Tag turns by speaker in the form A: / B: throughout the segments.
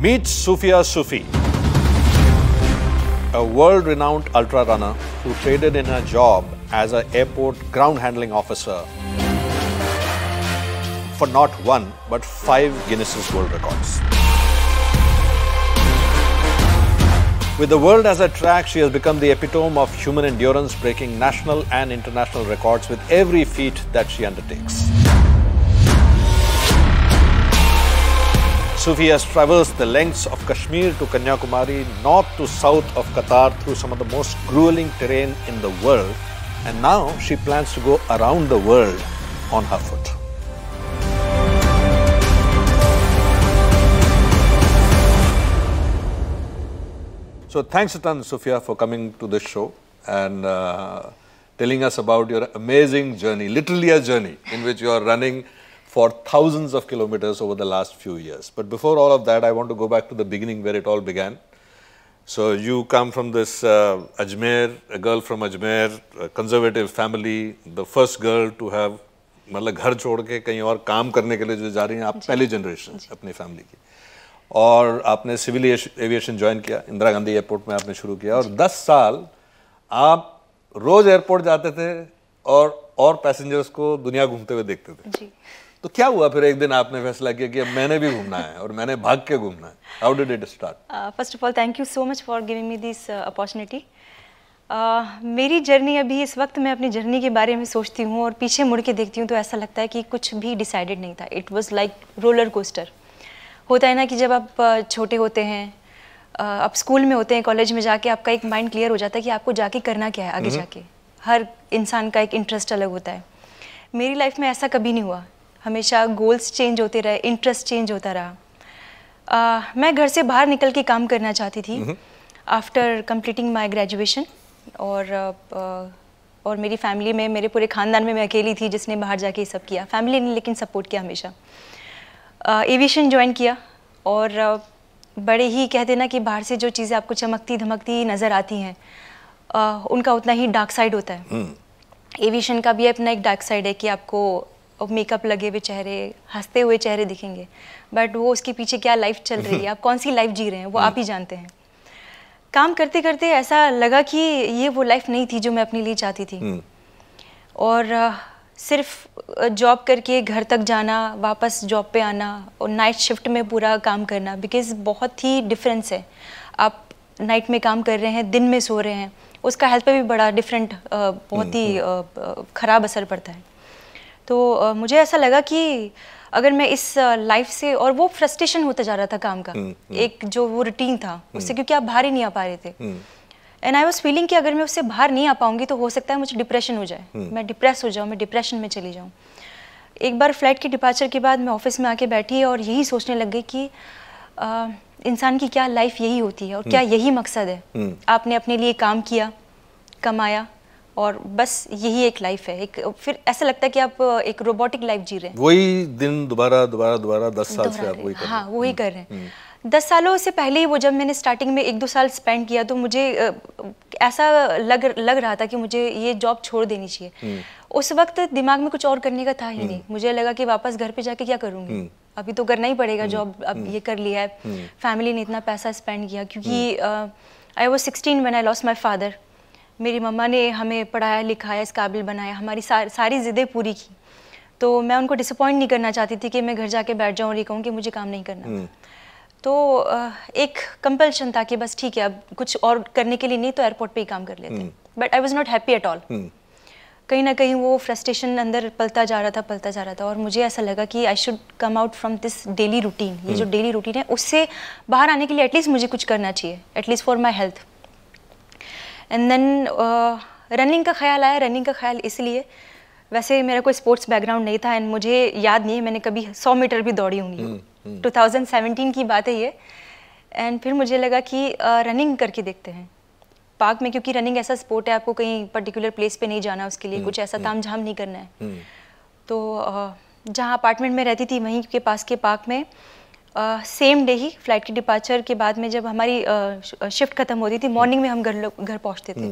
A: Meet Sufia Sufi, a world-renowned ultra runner who traded in her job as an airport ground handling officer for not one but 5 Guinness World Records. With the world as a track, she has become the epitome of human endurance, breaking national and international records with every feat that she undertakes. Sufi has traversed the lengths of Kashmir to Kanyakumari, north to south of Qatar through some of the most grueling terrain in the world, and now she plans to go around the world on her foot. So thanks a ton, Sufia, for coming to this show and telling us about your amazing journey, literally a journey in which you are running for thousands of kilometers over the last few years. But before all of that, I want to go back to the beginning where it all began. So you come from this Ajmer, a girl from Ajmer, a conservative family, the first girl to have, मतलब घर छोड़ के कहीं और काम करने के लिए जो जा रही हैं, आप पहली जनरेशन अपनी फैमिली की, और आपने सिविल एविएशन ज्वाइन किया, इंदिरा गांधी एयरपोर्ट में आपने शुरू किया, और 10 साल आप रोज एयरपोर्ट जाते थे और पैसेंजर्स को दुनिया घूमते हुए देखते थे जी। तो क्या हुआ फिर एक दिन आपने फैसला किया कि अब मैंने भी घूमना है और मैंने भाग के घूमना है? How did it start?
B: First of all thank you so much for giving me this opportunity. मेरी जर्नी अभी इस वक्त मैं अपनी जर्नी के बारे में सोचती हूँ और पीछे मुड़ के देखती हूँ तो ऐसा लगता है कि कुछ भी डिसाइडेड नहीं था। It was like roller coaster. होता है ना कि जब आप छोटे होते हैं, आप स्कूल में होते हैं, कॉलेज में जाके आपका एक माइंड क्लियर हो जाता है कि आपको जाके करना क्या है आगे जाके। हर इंसान का एक इंटरेस्ट अलग होता है। मेरी लाइफ में ऐसा कभी नहीं हुआ, हमेशा गोल्स चेंज होते रहे, इंटरेस्ट चेंज होता रहा। मैं घर से बाहर निकल के काम करना चाहती थी आफ्टर कंप्लीटिंग माय ग्रेजुएशन, और मेरी फैमिली में, मेरे पूरे ख़ानदान में मैं अकेली थी जिसने बाहर जाके ये सब किया। फैमिली ने लेकिन सपोर्ट किया हमेशा। एविएशन ज्वाइन किया और बड़े ही कहते ना कि बाहर से जो चीज़ें आपको चमकती धमकती नज़र आती हैं उनका उतना ही डार्क साइड होता है। एविएशन का भी अपना एक डार्क साइड है कि आपको मेकअप लगे हुए चेहरे, हंसते हुए चेहरे दिखेंगे, बट वो उसके पीछे क्या लाइफ चल रही है, आप कौन सी लाइफ जी रहे हैं, वो आप ही जानते हैं। काम करते करते ऐसा लगा कि ये वो लाइफ नहीं थी जो मैं अपने लिए चाहती थी, और सिर्फ जॉब करके घर तक जाना, वापस जॉब पे आना और नाइट शिफ्ट में पूरा काम करना, बिकॉज़ बहुत ही डिफरेंस है। आप नाइट में काम कर रहे हैं, दिन में सो रहे हैं, उसका हेल्थ पे भी बड़ा डिफरेंट, बहुत ही ख़राब असर पड़ता है। तो मुझे ऐसा लगा कि अगर मैं इस लाइफ से, और वो फ्रस्ट्रेशन होता जा रहा था काम का, एक जो वो रूटीन था उससे, क्योंकि आप बाहर ही नहीं आ पा रहे थे, एंड आई वॉज फीलिंग कि अगर मैं उससे बाहर नहीं आ पाऊंगी तो हो सकता है मुझे डिप्रेशन हो जाए, मैं डिप्रेस हो जाऊँ, मैं डिप्रेशन में चली जाऊँ। एक बार फ्लाइट की डिपार्चर के बाद मैं ऑफिस में आके बैठी और यही सोचने लग गई कि इंसान की क्या लाइफ यही होती है और क्या यही मकसद है। आपने अपने लिए काम किया, कमाया, और बस यही एक लाइफ है। एक फिर ऐसा लगता है कि आप एक रोबोटिक लाइफ जी रहे हैं, वही
A: दिन दोबारा 10 साल से आप वही कर रहे हैं।
B: हाँ, वही कर रहे हैं। 10 सालों से पहले ही वो, जब मैंने स्टार्टिंग में 1-2 साल स्पेंड किया तो मुझे ऐसा लग रहा था कि मुझे ये जॉब छोड़ देनी चाहिए। उस वक्त दिमाग में कुछ और करने का था ही नहीं। मुझे लगा कि वापस घर पे जाके क्या करूँगी, अभी तो करना ही पड़ेगा जॉब, अब ये कर लिया है, फैमिली ने इतना पैसा स्पेंड किया, क्योंकि I was 16 when I lost my father. मेरी मम्मा ने हमें पढ़ाया लिखाया, इस काबिल बनाया, हमारी सारी ज़िद्दें पूरी की, तो मैं उनको डिसअपॉइंट नहीं करना चाहती थी कि मैं घर जाके बैठ जाऊँ और ये कहूँ कि मुझे काम नहीं करना। तो एक कंपल्शन था कि बस ठीक है, अब कुछ और करने के लिए नहीं तो एयरपोर्ट पे ही काम कर लेते। But I was not happy at all. कहीं ना कहीं वो फ्रस्ट्रेशन अंदर पलता जा रहा था, और मुझे ऐसा लगा कि I should come out from this daily routine. ये जो डेली रूटीन है उससे बाहर आने के लिए एटलीस्ट मुझे कुछ करना चाहिए, at least for my health. And then running का ख्याल आया। रनिंग का ख्याल इसलिए, वैसे मेरा कोई स्पोर्ट्स बैकग्राउंड नहीं था, एंड मुझे याद नहीं है मैंने कभी 100 मीटर भी दौड़ी होंगी। 2017 की बात है ये। एंड फिर मुझे लगा कि रनिंग करके देखते हैं पार्क में, क्योंकि रनिंग ऐसा स्पोर्ट है, आपको कहीं पर्टिकुलर प्लेस पे नहीं जाना, उसके लिए कुछ ऐसा तामझाम नहीं करना है। तो जहाँ अपार्टमेंट में रहती थी वहीं के पास के पार्क में सेम डे ही फ्लाइट की डिपार्चर के बाद में, जब हमारी शिफ्ट खत्म होती थी, मॉर्निंग में हम घर पहुँचते थे।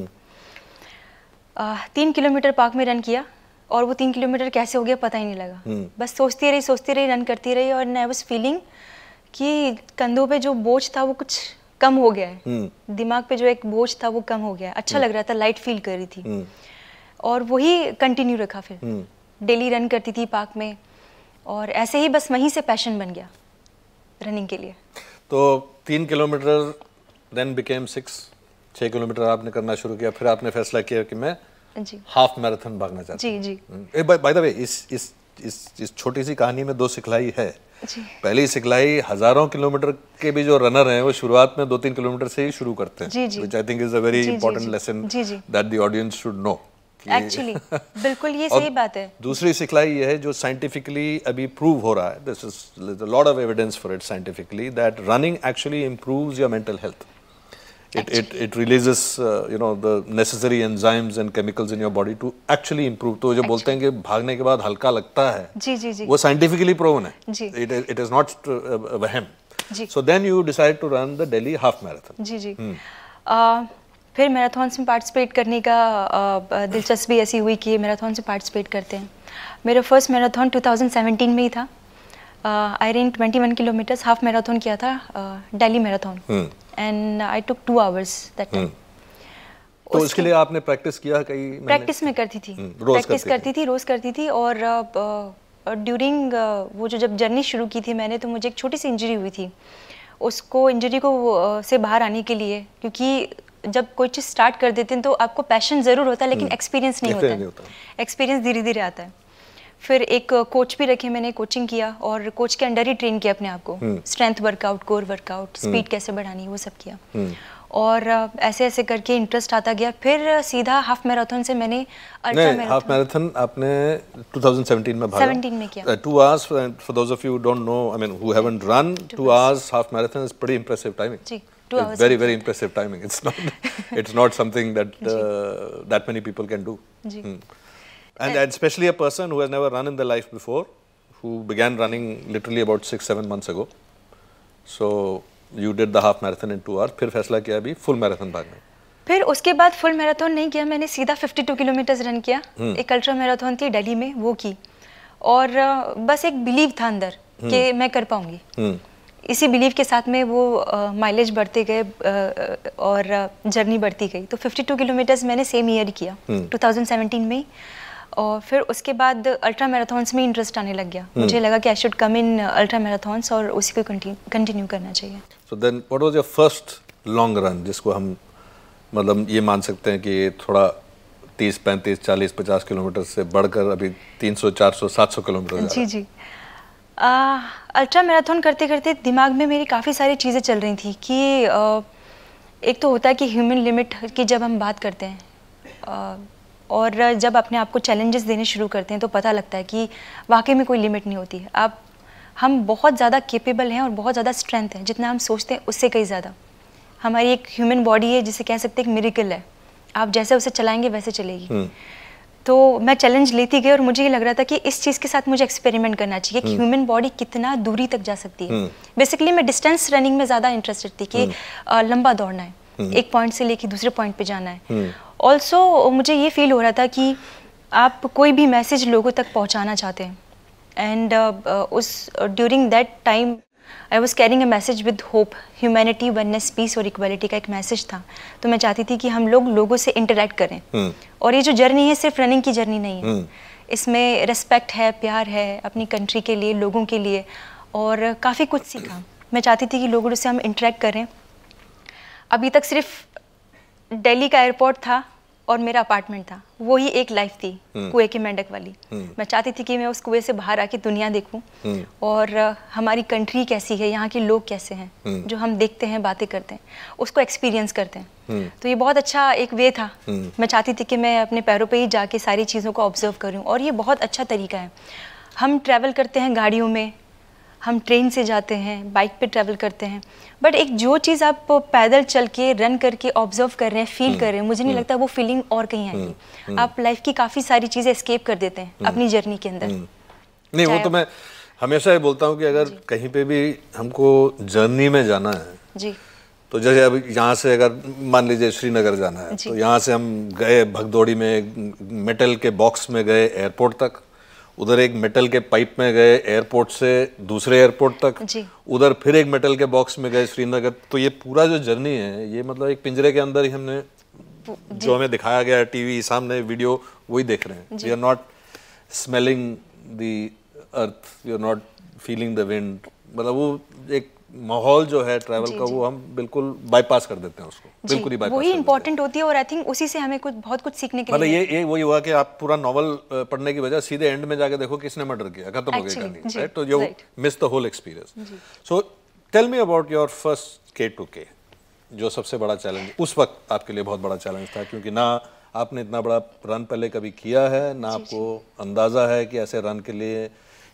B: 3 किलोमीटर पार्क में रन किया, और वो 3 किलोमीटर कैसे हो गया पता ही नहीं लगा। बस सोचती रही रन करती रही, और आई वाज फीलिंग कि कंधों पे जो बोझ था वो कुछ कम हो गया है, दिमाग पे जो एक बोझ था वो कम हो गया है, अच्छा लग रहा था, लाइट फील कर रही थी। और वही कंटिन्यू रखा, फिर डेली रन करती थी पार्क में, और ऐसे ही बस वहीं से पैशन बन गया रनिंग के लिए।
A: तो 3 किलोमीटर देन बिकेम 6 किलोमीटर आपने करना शुरू किया, फिर आपने फैसला किया कि मैं हाफ मैराथन भागना चाहता हूँ।
B: जी।
A: बाय द वे, इस छोटी सी कहानी में 2 सिखलाई है। पहली सिखलाई, हजारों किलोमीटर के भी जो रनर हैं वो शुरुआत में 2-3 किलोमीटर से ही शुरू करते हैं, which I think is a very important lesson that the audience should know.
B: Actually बिल्कुल ये सही बात है।
A: दूसरी सिखलाई ये है जो साइंटिफिकली अभी प्रूव हो रहा है, this is a lot of evidence for it scientifically, that running actually improves your mental health. It releases the necessary enzymes and chemicals in your body to actually improve. तो जो बोलते हैं कि भागने के बाद हल्का लगता है,
B: जी
A: वो साइंटिफिकली प्रूवन है। It is not वहम। So then you decide to run the Delhi half marathon.
B: जी। फिर मैराथॉन्स में पार्टिसिपेट करने का दिलचस्पी ऐसी हुई कि मैराथन से पार्टिसिपेट करते हैं। मेरा फर्स्ट मैराथन 2017 में ही था। आई रेन 21 किलोमीटर्स, हाफ मैराथन किया था, Delhi marathon, and I took 2 hours that time.
A: तो उसके लिए आपने प्रैक्टिस किया? कई
B: प्रैक्टिस में करती थी, रोज करती थी। और ड्यूरिंग वो जब जर्नी शुरू की थी मैंने, तो मुझे एक छोटी सी इंजरी हुई थी। उसको इंजरी को से बाहर आने के लिए, क्योंकि जब कोई चीज़ स्टार्ट कर देते हैं तो आपको पैशन ज़रूर होता है लेकिन एक्सपीरियंस नहीं होता है। एक्सपीरियंस धीरे धीरे आता है। फिर एक कोच भी रखे मैंने, कोचिंग किया और कोच के अंडर ही ट्रेन किया अपने आप को, strength workout, core workout, speed कैसे बढ़ानी, वो सब किया। और ऐसे ऐसे करके इंटरेस्ट आता गया। फिर सीधा हाफ मैराथन से मैंने अल्ट्रा मैराथन।
A: हाफ मैराथन आपने 2017 में भागा?
B: 17 में किया।
A: 2 hours, for those of you who don't know, I mean who haven't run, 2 hours half marathon is pretty impressive timing.
B: Ji, 2 hours.
A: Very very impressive timing. It's not something that that many people can do. And especially a person who has never run in their life before, who began running literally about 6-7 months ago. So you did the half marathon in 2 hours. फिर फैसला किया अभी full marathon भागना।
B: फिर उसके बाद full marathon नहीं किया मैंने, सीधा 52 किलोमीटर रन किया। एक अल्ट्रा मैराथन थी दिल्ली में, वो की। और बस एक बिलीव था अंदर कि मैं कर पाऊंगी। इसी बिलीव के साथ में वो माइलेज बढ़ते गए और जर्नी बढ़ती गई। तो 52 किलोमीटर्स मैंने सेम ईयर ही किया, 2017 में। और फिर उसके बाद अल्ट्रा मैराथन्स में इंटरेस्ट आने लग गया। मुझे लगा कि I should come in ultra marathons और उसी को कंटिन्यू करना चाहिए।
A: So then what was your first long run, जिसको हम मतलब ये मान सकते हैं कि थोड़ा 30, 35, 40, 50 किलोमीटर से बढ़कर अभी 300, 400, 700 किलोमीटर?
B: जी। अल्ट्रा मैराथन करते करते दिमाग में मेरी काफ़ी सारी चीज़ें चल रही थी कि एक तो होता है कि ह्यूमन लिमिट की जब हम बात करते हैं और जब अपने आप को चैलेंजेस देने शुरू करते हैं तो पता लगता है कि वाकई में कोई लिमिट नहीं होती है। हम बहुत ज़्यादा केपेबल हैं और बहुत ज़्यादा स्ट्रेंथ है, जितना हम सोचते हैं उससे कहीं ज़्यादा। हमारी एक ह्यूमन बॉडी है जिसे कह सकते हैं एक मिरेकल है, आप जैसे उसे चलाएंगे वैसे चलेगी। तो मैं चैलेंज लेती गई और मुझे ये लग रहा था कि इस चीज़ के साथ मुझे एक्सपेरिमेंट करना चाहिए कि ह्यूमन बॉडी कितना दूरी तक जा सकती है। बेसिकली मैं डिस्टेंस रनिंग में ज़्यादा इंटरेस्टेड थी कि लंबा दौड़ना है, एक पॉइंट से लेके दूसरे पॉइंट पे जाना है। ऑल्सो मुझे ये फील हो रहा था कि आप कोई भी मैसेज लोगों तक पहुँचाना चाहते हैं। एंड उस during that time I was carrying a message with hope, humanity, oneness, peace और इक्वालिटी का एक मैसेज था। तो मैं चाहती थी कि हम लोगों से इंटरेक्ट करें। और ये जो जर्नी है सिर्फ रनिंग की जर्नी नहीं है, इसमें रिस्पेक्ट है, प्यार है अपनी कंट्री के लिए, लोगों के लिए, और काफ़ी कुछ सीखा। मैं चाहती थी कि लोगों से हम इंटरेक्ट करें। अभी तक सिर्फ दिल्ली का एयरपोर्ट था और मेरा अपार्टमेंट था, वो ही एक लाइफ थी कुएं के मेंढक वाली। मैं चाहती थी कि मैं उस कुएं से बाहर आके दुनिया देखूं और हमारी कंट्री कैसी है, यहाँ के लोग कैसे हैं, जो हम देखते हैं, बातें करते हैं, उसको एक्सपीरियंस करते हैं। तो ये बहुत अच्छा एक वे था। मैं चाहती थी कि मैं अपने पैरों पे ही जाके सारी चीज़ों को ऑब्जर्व करूँ, और ये बहुत अच्छा तरीका है। हम ट्रैवल करते हैं गाड़ियों में, हम ट्रेन से जाते हैं, बाइक पे ट्रैवल करते हैं, बट एक जो चीज़ आप पैदल चल के रन करके ऑब्जर्व कर रहे हैं, फील कर रहे हैं, मुझे नहीं लगता वो फीलिंग और कहीं आएगी। आप लाइफ की काफ़ी सारी चीज़ें एस्केप कर देते हैं अपनी जर्नी के अंदर।
A: नहीं, वो तो मैं हमेशा ये बोलता हूँ कि अगर कहीं पे भी हमको जर्नी में जाना है जी, तो जैसे अब यहाँ से अगर मान लीजिए श्रीनगर जाना है, तो यहाँ से हम गए भगदौड़ी में, मेटल के बॉक्स में गए एयरपोर्ट तक, उधर एक मेटल के पाइप में गए एयरपोर्ट से दूसरे एयरपोर्ट तक, उधर फिर एक मेटल के बॉक्स में गए श्रीनगर। तो ये पूरा जो जर्नी है ये मतलब एक पिंजरे के अंदर ही हमने जो हमें दिखाया गया है टीवी सामने वीडियो वही देख रहे हैं। We are not smelling the earth, we are not feeling the wind, मतलब वो एक माहौल जो है ट्रैवल का वो हम बिल्कुल बाईपास कर देते हैं उसको, बिल्कुल ही बाईपास।
B: वही इंपॉर्टेंट होती है और आई थिंक उसी से हमें बहुत कुछ सीखने के लिए
A: मतलब ये वही हुआ कि आप पूरा नॉवल पढ़ने की बजाय सीधे एंड में जाके देखो किसने मर्डर किया, खत्म हो गई कहानी, राइट? तो you miss the whole experience. So tell me about your first K2K, जो सबसे बड़ा चैलेंज उस वक्त आपके लिए बहुत बड़ा चैलेंज था, क्योंकि ना आपने इतना बड़ा रन पहले कभी किया है, ना आपको अंदाजा है कि ऐसे रन के लिए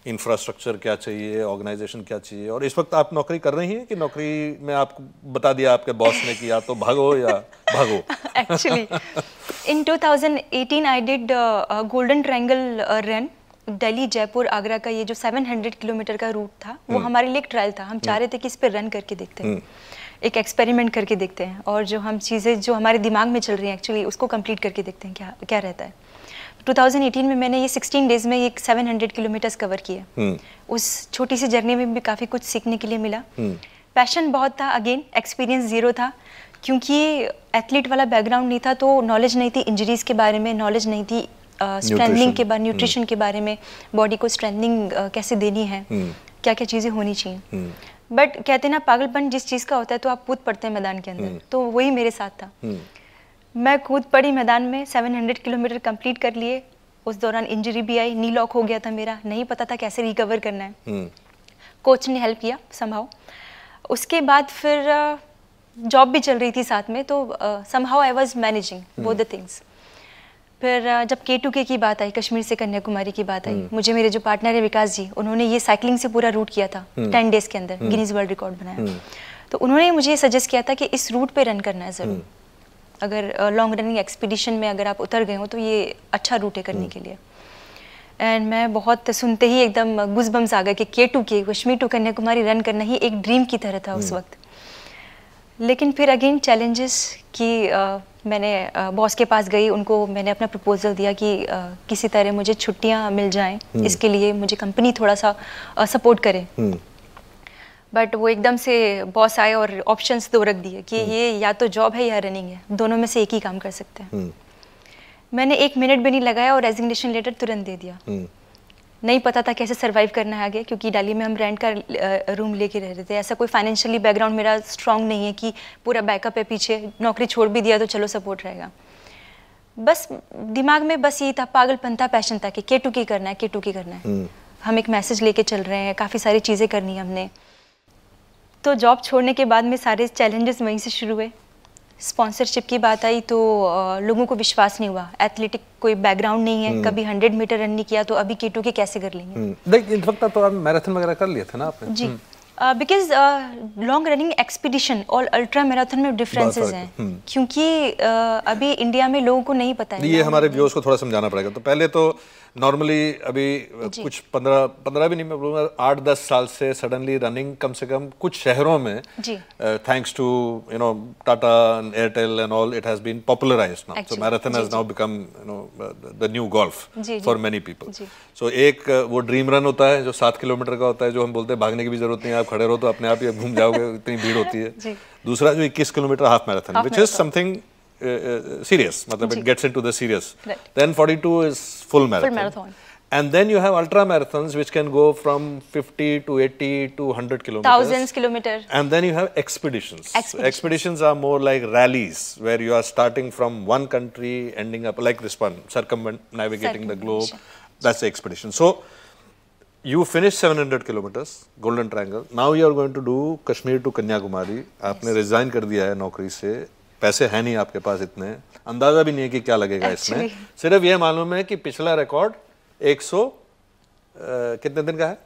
A: इंफ्रास्ट्रक्चर क्या चाहिए, ऑर्गेनाइजेशन क्या चाहिए। और इस वक्त आप नौकरी कर रही हैं कि नौकरी में आपको बता दिया आपके बॉस ने कि या तो भागो या भागो?
B: Actually in 2018 I did golden triangle run, Delhi Jaipur Agra का ये जो 700 किलोमीटर का रूट था वो हमारे लिए एक ट्रायल था। हम चाह रहे थे कि इस पर रन करके देखते हैं, एक एक्सपेरिमेंट करके देखते हैं और जो हम चीज़ें जो हमारे दिमाग में चल रही हैं एक्चुअली उसको कंप्लीट करके देखते हैं क्या क्या रहता है। 2018 में मैंने ये 16 डेज में ये 700 किलोमीटर्स कवर किए। उस छोटी सी जर्नी में भी काफ़ी कुछ सीखने के लिए मिला। पैशन बहुत था, अगेन एक्सपीरियंस ज़ीरो था क्योंकि एथलीट वाला बैकग्राउंड नहीं था, तो नॉलेज नहीं थी इंजरीज के बारे में, नॉलेज नहीं थी स्ट्रेंथनिंग के बारे, न्यूट्रिशन के बारे में, बॉडी को स्ट्रेंथनिंग कैसे देनी है, क्या क्या चीज़ें होनी चाहिए। बट कहते हैं ना पागलपन जिस चीज़ का होता है तो आप कूद पड़ते हैं मैदान के अंदर, तो वही मेरे साथ था। मैं कूद पड़ी मैदान में, 700 किलोमीटर कंप्लीट कर लिए। उस दौरान इंजरी भी आई, नी लॉक हो गया था मेरा, नहीं पता था कैसे रिकवर करना है। कोच ने हेल्प किया समहाउ। उसके बाद फिर जॉब भी चल रही थी साथ में, तो somehow I was managing both the things. फिर जब K2K की बात आई, कश्मीर से कन्याकुमारी की बात आई, मुझे मेरे जो पार्टनर है विकास जी, उन्होंने ये साइकिलिंग से पूरा रूट किया था 10 डेज के अंदर, गिनीज वर्ल्ड रिकॉर्ड बनाया। तो उन्होंने मुझे सजेस्ट किया था कि इस रूट पे रन करना है ज़रूर, अगर लॉन्ग रनिंग एक्सपीडिशन में अगर आप उतर गए हो तो ये अच्छा रूट है करने के लिए। एंड मैं बहुत सुनते ही एकदम गुज़बम्स आ गए कि K2K Kashmir to Kanyakumari run करना ही एक ड्रीम की तरह था उस वक्त। लेकिन फिर अगेन चैलेंजेस कि मैंने बॉस के पास गई, उनको मैंने अपना प्रपोजल दिया कि किसी तरह मुझे छुट्टियां मिल जाएं, इसके लिए मुझे कंपनी थोड़ा सा सपोर्ट करे। बट वो एकदम से बॉस आए और ऑप्शंस दो रख दिए कि ये या तो जॉब है या रनिंग है, दोनों में से एक ही काम कर सकते हैं। मैंने 1 मिनट भी नहीं लगाया और रेजिग्नेशन लेटर तुरंत दे दिया। नहीं पता था कैसे सरवाइव करना है आगे, क्योंकि दिल्ली में हम रेंट का रूम लेके रह रहे थे। ऐसा कोई फाइनेंशियली बैकग्राउंड मेरा स्ट्रांग नहीं है कि पूरा बैकअप है पीछे, नौकरी छोड़ भी दिया तो चलो सपोर्ट रहेगा। बस दिमाग में बस यही था, पागलपन था, पैशन था कि K2K करना है, K2K करना है। हम एक मैसेज लेके चल रहे हैं, काफ़ी सारी चीज़ें करनी है हमने। तो जॉब छोड़ने के बाद में सारे चैलेंजेस वहीं से शुरू हुए। स्पॉन्सरशिप की बात आई तो लोगों को विश्वास नहीं हुआ, एथलेटिक कोई बैकग्राउंड नहीं है, कभी 100 मीटर रन नहीं किया, तो अभी K2K कैसे कर लेंगे।
A: इस वक्त तो आप मैराथन वगैरह कर लिए थे ना आपने?
B: जी, बिकॉज लॉन्ग रनिंग एक्सपीडिशन और अल्ट्रा मैराथन में डिफरेंसेस हैं, क्योंकि अभी इंडिया में लोगों को नहीं पता है।
A: ये हमारे व्यूअर्स को थोड़ा समझाना पड़ेगा। तो पहले तो नॉर्मली अभी कुछ 15 भी नहीं, मैं बोलूँगा 8-10 साल से सडनली रनिंग कम से कम कुछ शहरों में thanks to Tata and Airtel and all, it has been popularised now. So marathon has now become the new golf for many people. So एक वो ड्रीम रन होता है जो 7 किलोमीटर का होता है, जो हम बोलते हैं भागने की भी जरूरत नहीं है, आप खड़े रहो तो अपने आप ही घूम जाओगे, इतनी भीड़ होती है। दूसरा जो 21 kilometre half marathon, which is something serious, matlab it gets into the serious. Right. Then 42 is full marathon. And then you have ultra marathons which can go from 50 to 80 to 100 kilometers.
B: Thousands kilometers.
A: And then you have expeditions. Expeditions are more like rallies where you are starting from one country, ending up like this one, navigating the globe. That's the expedition. So you finished 700 kilometers, Golden Triangle. Now you are going to do Kashmir to Kanyakumari. आपने resign कर दिया है नौकरी से, पैसे हैं नहीं आपके पास इतने, अंदाजा भी नहीं है कि क्या लगेगा इसमें। सिर्फ ये मालूम है कि पिछला रिकॉर्ड 100 कितने दिन का है?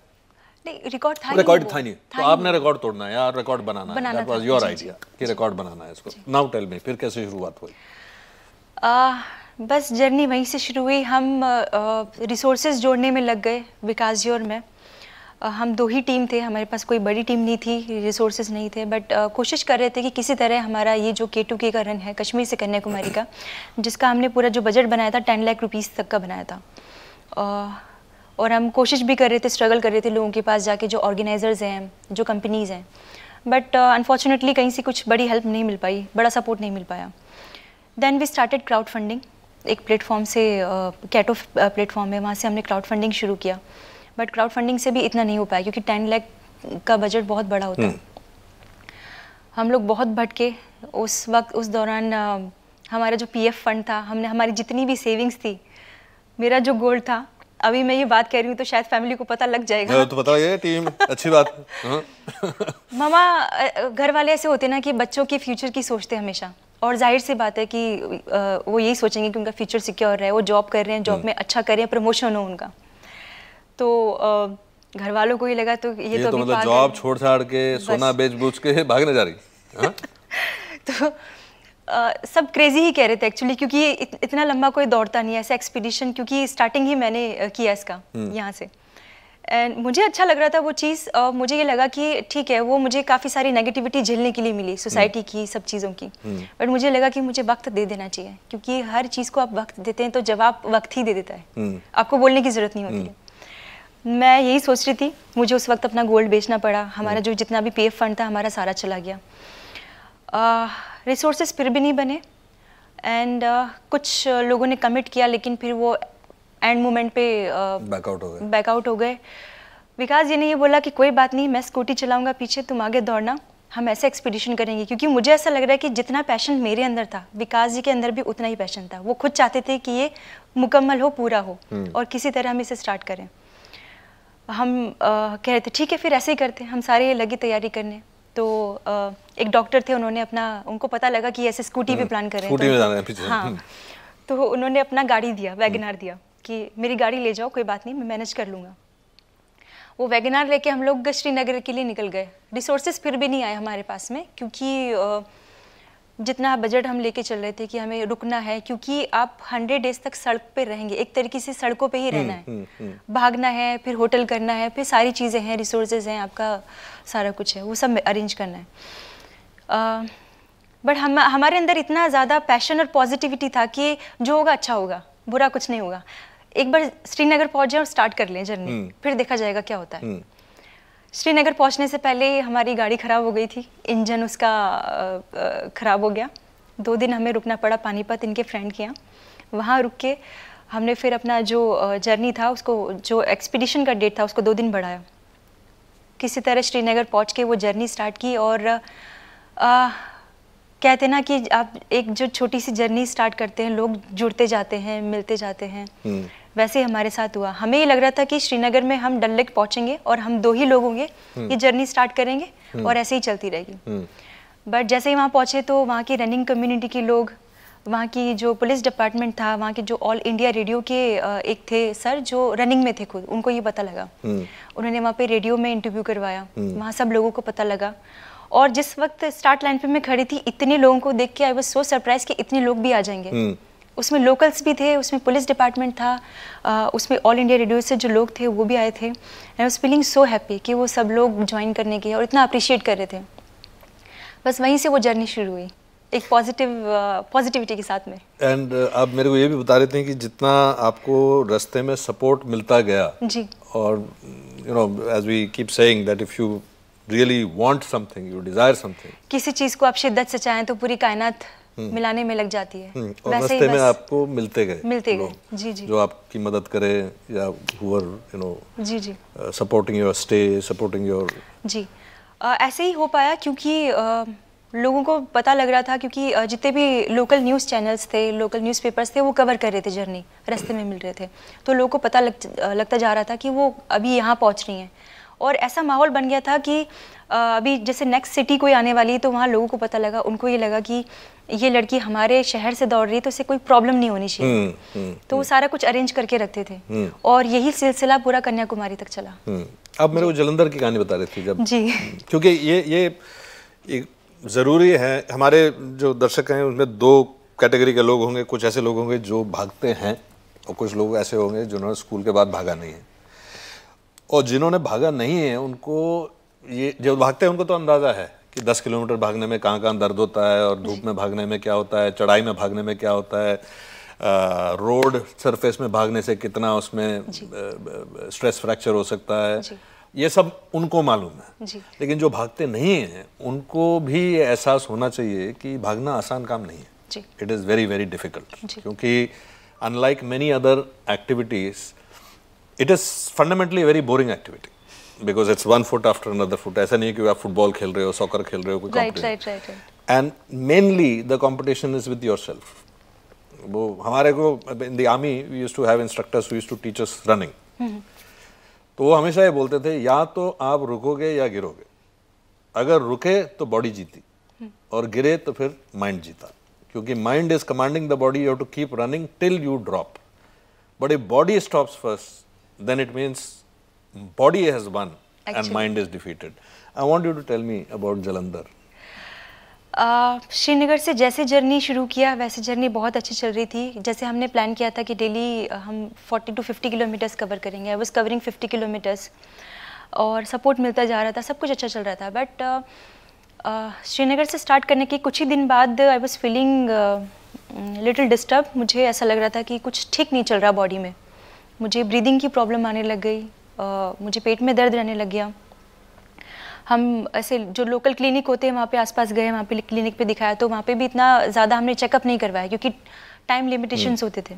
B: नहीं, रिकॉर्ड था नहीं।
A: तो आपने रिकॉर्ड तोड़ना है यार, रिकॉर्ड बनाना है। दैट वाज योर आइडिया कि रिकॉर्ड बनाना है इसको। नाउ टेल मी, फिर कैसे शुरुआत हुई?
B: बस जर्नी वहीं से शुरू हुई। हम रिसोर्सेज जोड़ने में लग गए, विकास जी और मैं। हम 2 ही टीम थे, हमारे पास कोई बड़ी टीम नहीं थी, रिसोर्सेज नहीं थे, बट कोशिश कर रहे थे कि किसी तरह हमारा ये जो K2K का रन है कश्मीर से कन्याकुमारी का, जिसका हमने पूरा जो बजट बनाया था 10 लाख रुपीस तक का बनाया था, और हम कोशिश भी कर रहे थे, स्ट्रगल कर रहे थे लोगों के पास जाके, जो ऑर्गेनाइजर्स हैं, जो कंपनीज़ हैं, बट अनफॉर्चुनेटली कहीं से कुछ बड़ी हेल्प नहीं मिल पाई, बड़ा सपोर्ट नहीं मिल पाया। Then we started crowd funding, एक प्लेटफॉर्म से, कैटो प्लेटफॉर्म है, वहाँ से हमने क्राउड फंडिंग शुरू किया, बट क्राउड फंडिंग से भी इतना नहीं हो पाया क्योंकि 10 लाख का बजट बहुत बड़ा होता है। हम लोग बहुत भटके उस वक्त, उस दौरान हमारा जो PF फंड था, हमने हमारी जितनी भी सेविंग्स थी, मेरा जो गोल था, अभी मैं ये बात कह रही हूँ तो शायद फैमिली को पता लग जाएगा।
A: तो पता है टीम, अच्छी बात।
B: मामा, घर वाले ऐसे होते ना कि बच्चों के फ्यूचर की सोचते हमेशा, और जाहिर सी बात है कि वो यही सोचेंगे कि उनका फ्यूचर सिक्योर है, वो जॉब कर रहे हैं, जॉब में अच्छा करें, प्रमोशन हो उनका। तो घर वालों को ही लगा तो ये तो
A: मतलब जॉब छोड़ छाड़ के सोना बेच बूझ के भागने जा रही।
B: तो सब क्रेजी ही कह रहे थे एक्चुअली, क्योंकि इतना लंबा कोई दौड़ता नहीं है ऐसा एक्सपीडिशन, क्योंकि स्टार्टिंग ही मैंने किया इसका यहाँ से, एंड मुझे अच्छा लग रहा था वो चीज़। मुझे ये लगा कि ठीक है, वो मुझे काफ़ी सारी नेगेटिविटी झेलने के लिए मिली, सोसाइटी की, सब चीज़ों की, बट मुझे लगा कि मुझे वक्त दे देना चाहिए, क्योंकि हर चीज़ को आप वक्त देते हैं तो जवाब वक्त ही दे देता है, आपको बोलने की ज़रूरत नहीं होती है। मैं यही सोच रही थी, मुझे उस वक्त अपना गोल्ड बेचना पड़ा, हमारा जो जितना भी PF फंड था हमारा सारा चला गया, रिसोर्सेज फिर भी नहीं बने, एंड कुछ लोगों ने कमिट किया लेकिन फिर वो एंड मोमेंट पे बैकआउट हो गए। विकास जी ने ये बोला कि कोई बात नहीं, मैं स्कूटी चलाऊंगा पीछे, तुम आगे दौड़ना, हम ऐसे एक्सपीडिशन करेंगे, क्योंकि मुझे ऐसा लग रहा है कि जितना पैशन मेरे अंदर था, विकास जी के अंदर भी उतना ही पैशन था। वो खुद चाहते थे कि ये मुकम्मल हो, पूरा हो, और किसी तरह हम इसे स्टार्ट करें। हम कह रहे थे ठीक है फिर ऐसे ही करते हैं, हम सारे लगे तैयारी करने। तो एक डॉक्टर थे, उन्होंने अपना, उनको पता लगा कि ऐसे स्कूटी पे प्लान कर रहे हैं,
A: स्कूटी में जाना है पीछे।
B: हाँ, तो उन्होंने अपना गाड़ी दिया, वैगनार दिया कि मेरी गाड़ी ले जाओ, कोई बात नहीं, मैं मैनेज कर लूँगा। वो वैगनार लेके हम लोग श्रीनगर के लिए निकल गए। रिसोर्सेज फिर भी नहीं आए हमारे पास में, क्योंकि जितना बजट हम लेके चल रहे थे कि हमें रुकना है, क्योंकि आप 100 डेज तक सड़क पे रहेंगे, एक तरीके से सड़कों पे ही रहना है, भागना है, फिर होटल करना है, फिर सारी चीज़ें हैं, रिसोर्सेज हैं, आपका सारा कुछ है, वो सब अरेंज करना है। बट हमारे अंदर इतना ज़्यादा पैशन और पॉजिटिविटी था कि जो होगा अच्छा होगा, बुरा कुछ नहीं होगा, एक बार श्रीनगर पहुँच जाए और स्टार्ट कर लें जर्नी, फिर देखा जाएगा क्या होता है। श्रीनगर पहुंचने से पहले हमारी गाड़ी ख़राब हो गई थी, इंजन उसका ख़राब हो गया। 2 दिन हमें रुकना पड़ा पानीपत, इनके फ्रेंड के यहाँ। वहाँ रुक के हमने फिर अपना जो जर्नी था उसको, जो एक्सपीडिशन का डेट था उसको 2 दिन बढ़ाया। किसी तरह श्रीनगर पहुँच के वो जर्नी स्टार्ट की, और कहते ना कि आप एक जो छोटी सी जर्नी स्टार्ट करते हैं, लोग जुड़ते जाते हैं, मिलते जाते हैं, वैसे ही हमारे साथ हुआ। हमें ये लग रहा था कि श्रीनगर में हम डल लेक पहुंचेंगे और हम 2 ही लोग होंगे, ये जर्नी स्टार्ट करेंगे और ऐसे ही चलती रहेगी। बट जैसे ही वहाँ पहुँचे तो वहाँ की रनिंग कम्युनिटी के लोग, वहाँ की जो पुलिस डिपार्टमेंट था, वहाँ के जो ऑल इंडिया रेडियो के एक थे सर जो रनिंग में थे खुद, उनको ये पता लगा, उन्होंने वहाँ पे रेडियो में इंटरव्यू करवाया, वहाँ सब लोगों को पता लगा। और जिस वक्त स्टार्ट लाइन पे मैं खड़ी थी, इतने लोगों को देख के आई वाज सो सरप्राइज कि इतने लोग भी आ जाएंगे। उसमें लोकल्स भी थे, उसमें पुलिस डिपार्टमेंट था, उसमें ऑल इंडिया रेडियो से जो लोग थे वो भी आए थे। I was feeling so happy कि वो सब लोग ज्वाइन करने के और इतना अप्रिशिएट कर रहे थे। बस वहीं से वो जर्नी शुरू हुई, एक पॉजिटिविटी के साथ में।
A: एंड आप मेरे को ये भी बता रहे थे कि जितना आपको रास्ते में सपोर्ट मिलता गया
B: जी,
A: और you know as we keep saying that if you really want something, you desire something,
B: किसी चीज़ को आप शिद्दत से चाहें तो पूरी कायनात मिलाने में लग जाती है।
A: और रास्ते में आपको मिलते गए
B: जी जी,
A: जो आपकी मदद करे या हुवर यू नो
B: जी जी,
A: supporting your stay, supporting your
B: जी। ऐसे ही हो पाया क्योंकि लोगों को पता लग रहा था, क्योंकि जितने भी लोकल न्यूज़ चैनल्स थे, लोकल न्यूज़पेपर्स थे, वो कवर कर रहे थे जर्नी, रास्ते में मिल रहे थे, तो लोगों को पता लगता जा रहा था कि वो अभी यहाँ पहुँच रही हैं। और ऐसा माहौल बन गया था कि अभी जैसे नेक्स्ट सिटी कोई आने वाली है तो वहाँ लोगों को पता लगा, उनको ये लगा कि ये लड़की हमारे शहर से दौड़ रही है तो इसे कोई प्रॉब्लम नहीं होनी चाहिए। तो वो सारा कुछ अरेंज करके रखते थे और यही सिलसिला पूरा कन्याकुमारी तक चला।
A: अब मेरे को जलंधर की कहानी बता रही थी जब
B: जी,
A: क्योंकि ये ज़रूरी है, हमारे जो दर्शक हैं उनमें 2 कैटेगरी के लोग होंगे। कुछ ऐसे लोग होंगे जो भागते हैं और कुछ लोग ऐसे होंगे जिन्होंने स्कूल के बाद भागा नहीं है। और जिन्होंने भागा नहीं है उनको, ये जो भागते हैं उनको तो अंदाज़ा है कि 10 किलोमीटर भागने में कहाँ कहाँ दर्द होता है और धूप में भागने में क्या होता है, चढ़ाई में भागने में क्या होता है, रोड सरफेस में भागने से कितना उसमें स्ट्रेस फ्रैक्चर हो सकता है, ये सब उनको मालूम है। लेकिन जो भागते नहीं हैं उनको भी एहसास होना चाहिए कि भागना आसान काम नहीं है। It is very very difficult, क्योंकि unlike many other activities it is fundamentally very boring activity, because it's one foot after another फुट। ऐसा नहीं है कि आप फुटबॉल खेल रहे हो, सॉकर खेल रहे हो, कोई competition. And mainly the competition is with yourself. वो हमारे को in the army we used to have instructors who used to teach us running. तो वो हमेशा ये बोलते थे, या तो आप रुकोगे या गिरोगे। अगर रुके तो बॉडी जीती और गिरे तो फिर माइंड जीता, क्योंकि mind is commanding the body, you have to keep running till you drop. But if body stops first then it means body has won and mind is defeated. I want you to tell me about Jalandhar.
B: Srinagar से जैसे journey शुरू किया वैसे journey बहुत अच्छी चल रही थी। जैसे हमने प्लान किया था कि डेली हम 40 to 50 किलोमीटर्स कवर करेंगे। आई वाज कवरिंग 50 किलोमीटर्स और सपोर्ट मिलता जा रहा था, सब कुछ अच्छा चल रहा था। बट श्रीनगर से स्टार्ट करने के कुछ ही दिन बाद I was feeling little disturb. मुझे ऐसा लग रहा था कि कुछ ठीक नहीं चल रहा बॉडी में। मुझे ब्रीदिंग की प्रॉब्लम आने लग गई, मुझे पेट में दर्द रहने लग गया। हम ऐसे जो लोकल क्लिनिक होते हैं वहाँ पे आसपास गए, वहाँ पे क्लिनिक पे दिखाया तो वहाँ पे भी इतना ज़्यादा हमने चेकअप नहीं करवाया, क्योंकि टाइम लिमिटेशंस होते थे।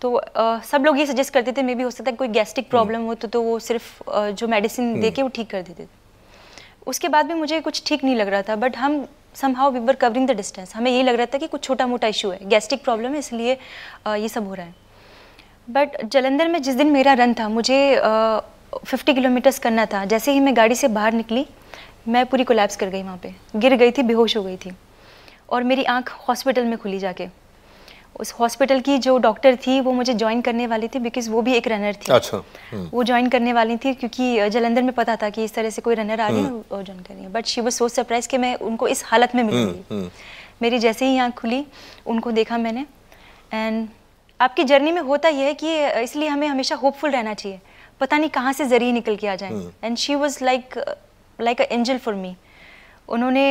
B: तो सब लोग ये सजेस्ट करते थे मे भी हो सकता है कोई गैस्ट्रिक प्रॉब्लम हो तो वो सिर्फ जो मेडिसिन दे के वो ठीक कर देते थे। उसके बाद भी मुझे कुछ ठीक नहीं लग रहा था, बट हम somehow we were covering the distance. हमें ये लग रहा था कि कुछ छोटा मोटा इशू है, गैस्ट्रिक प्रॉब्लम है, इसलिए ये सब हो रहा है। बट जलंधर में जिस दिन मेरा रन था, मुझे 50 किलोमीटर्स करना था। जैसे ही मैं गाड़ी से बाहर निकली मैं पूरी कोलैप्स कर गई, वहाँ पे गिर गई थी, बेहोश हो गई थी। और मेरी आंख हॉस्पिटल में खुली जाके। उस हॉस्पिटल की जो डॉक्टर थी वो मुझे ज्वाइन करने वाली थी, बिकॉज वो भी एक रनर थी।
A: अच्छा।
B: वो ज्वाइन करने वाली थी क्योंकि जलंधर में पता था कि इस तरह से कोई रनर आ रही है और ज्वाइन कर रही है। But she was so surprise कि मैं उनको इस हालत में मिल गई। मेरी जैसे ही आँख खुली उनको देखा मैंने। एंड आपकी जर्नी में होता यह है कि इसलिए हमें हमेशा होपफुल रहना चाहिए, पता नहीं कहाँ से जरिए निकल के आ जाए। And she was like a angel for me. उन्होंने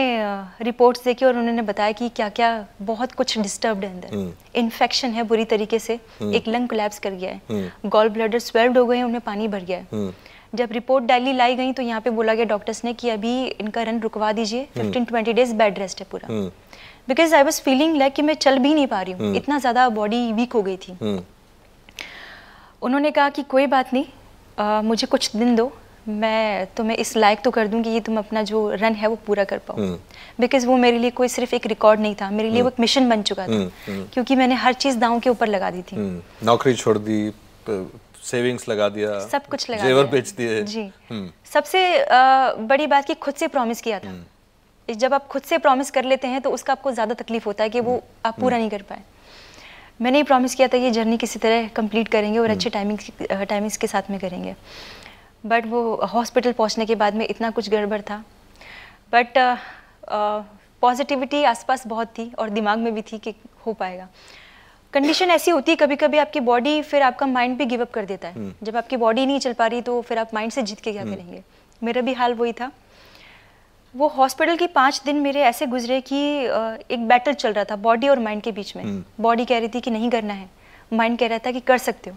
B: रिपोर्ट्स देखी और उन्होंने बताया कि क्या क्या बहुत कुछ डिस्टर्ब्ड है अंदर, इन्फेक्शन है बुरी तरीके से, एक लंग कोलैप्स कर गया है, गॉल ब्लैडर स्वेल्ड हो गए हैं, उनमें पानी भर गया है। जब रिपोर्ट दिल्ली लाई गई तो यहाँ पे बोला गया डॉक्टर्स ने कि अभी इनका रन रुकवा दीजिए, 15-20 डेज बेड रेस्ट है पूरा। Because I was feeling like कि मैं चल भी नहीं पा रही हूँ, इतना ज़्यादा बॉडी वीक हो गई थी। उन्होंने कहा कि कोई बात नहीं, मुझे कुछ दिन दो, मैं तुम्हें इस लायक तो कर दूंगी कि तुम अपना जो रन है वो पूरा कर पाओ। बिकॉज वो मेरे लिए कोई सिर्फ एक रिकॉर्ड नहीं था, मेरे लिए वो एक मिशन बन चुका था। क्योंकि मैंने हर चीज़ दांव के ऊपर लगा दी थी।
A: नौकरी छोड़ दी, सेविंग्स लगा दिया,
B: सब कुछ लगा
A: जेवर बेच दिए।
B: जी। सबसे बड़ी बात कि खुद से प्रॉमिस किया था। जब आप खुद से प्रॉमिस कर लेते हैं तो उसका आपको ज़्यादा तकलीफ होता है कि वो आप पूरा नहीं कर पाए। मैंने ही प्रॉमिस किया था ये जर्नी किसी तरह कंप्लीट करेंगे और अच्छे टाइमिंग्स के साथ में करेंगे। बट वो हॉस्पिटल पहुंचने के बाद में इतना कुछ गड़बड़ था। बट पॉजिटिविटी आसपास बहुत थी और दिमाग में भी थी कि हो पाएगा। कंडीशन ऐसी होती है कभी कभी आपकी बॉडी फिर आपका माइंड भी गिव अप कर देता है। जब आपकी बॉडी नहीं चल पा रही तो फिर आप माइंड से जीत के क्या करेंगे। मेरा भी हाल वही था। वो हॉस्पिटल के 5 दिन मेरे ऐसे गुजरे कि एक बैटल चल रहा था बॉडी और माइंड के बीच में। बॉडी कह रही थी कि नहीं करना है, माइंड कह रहा था कि कर सकते हो।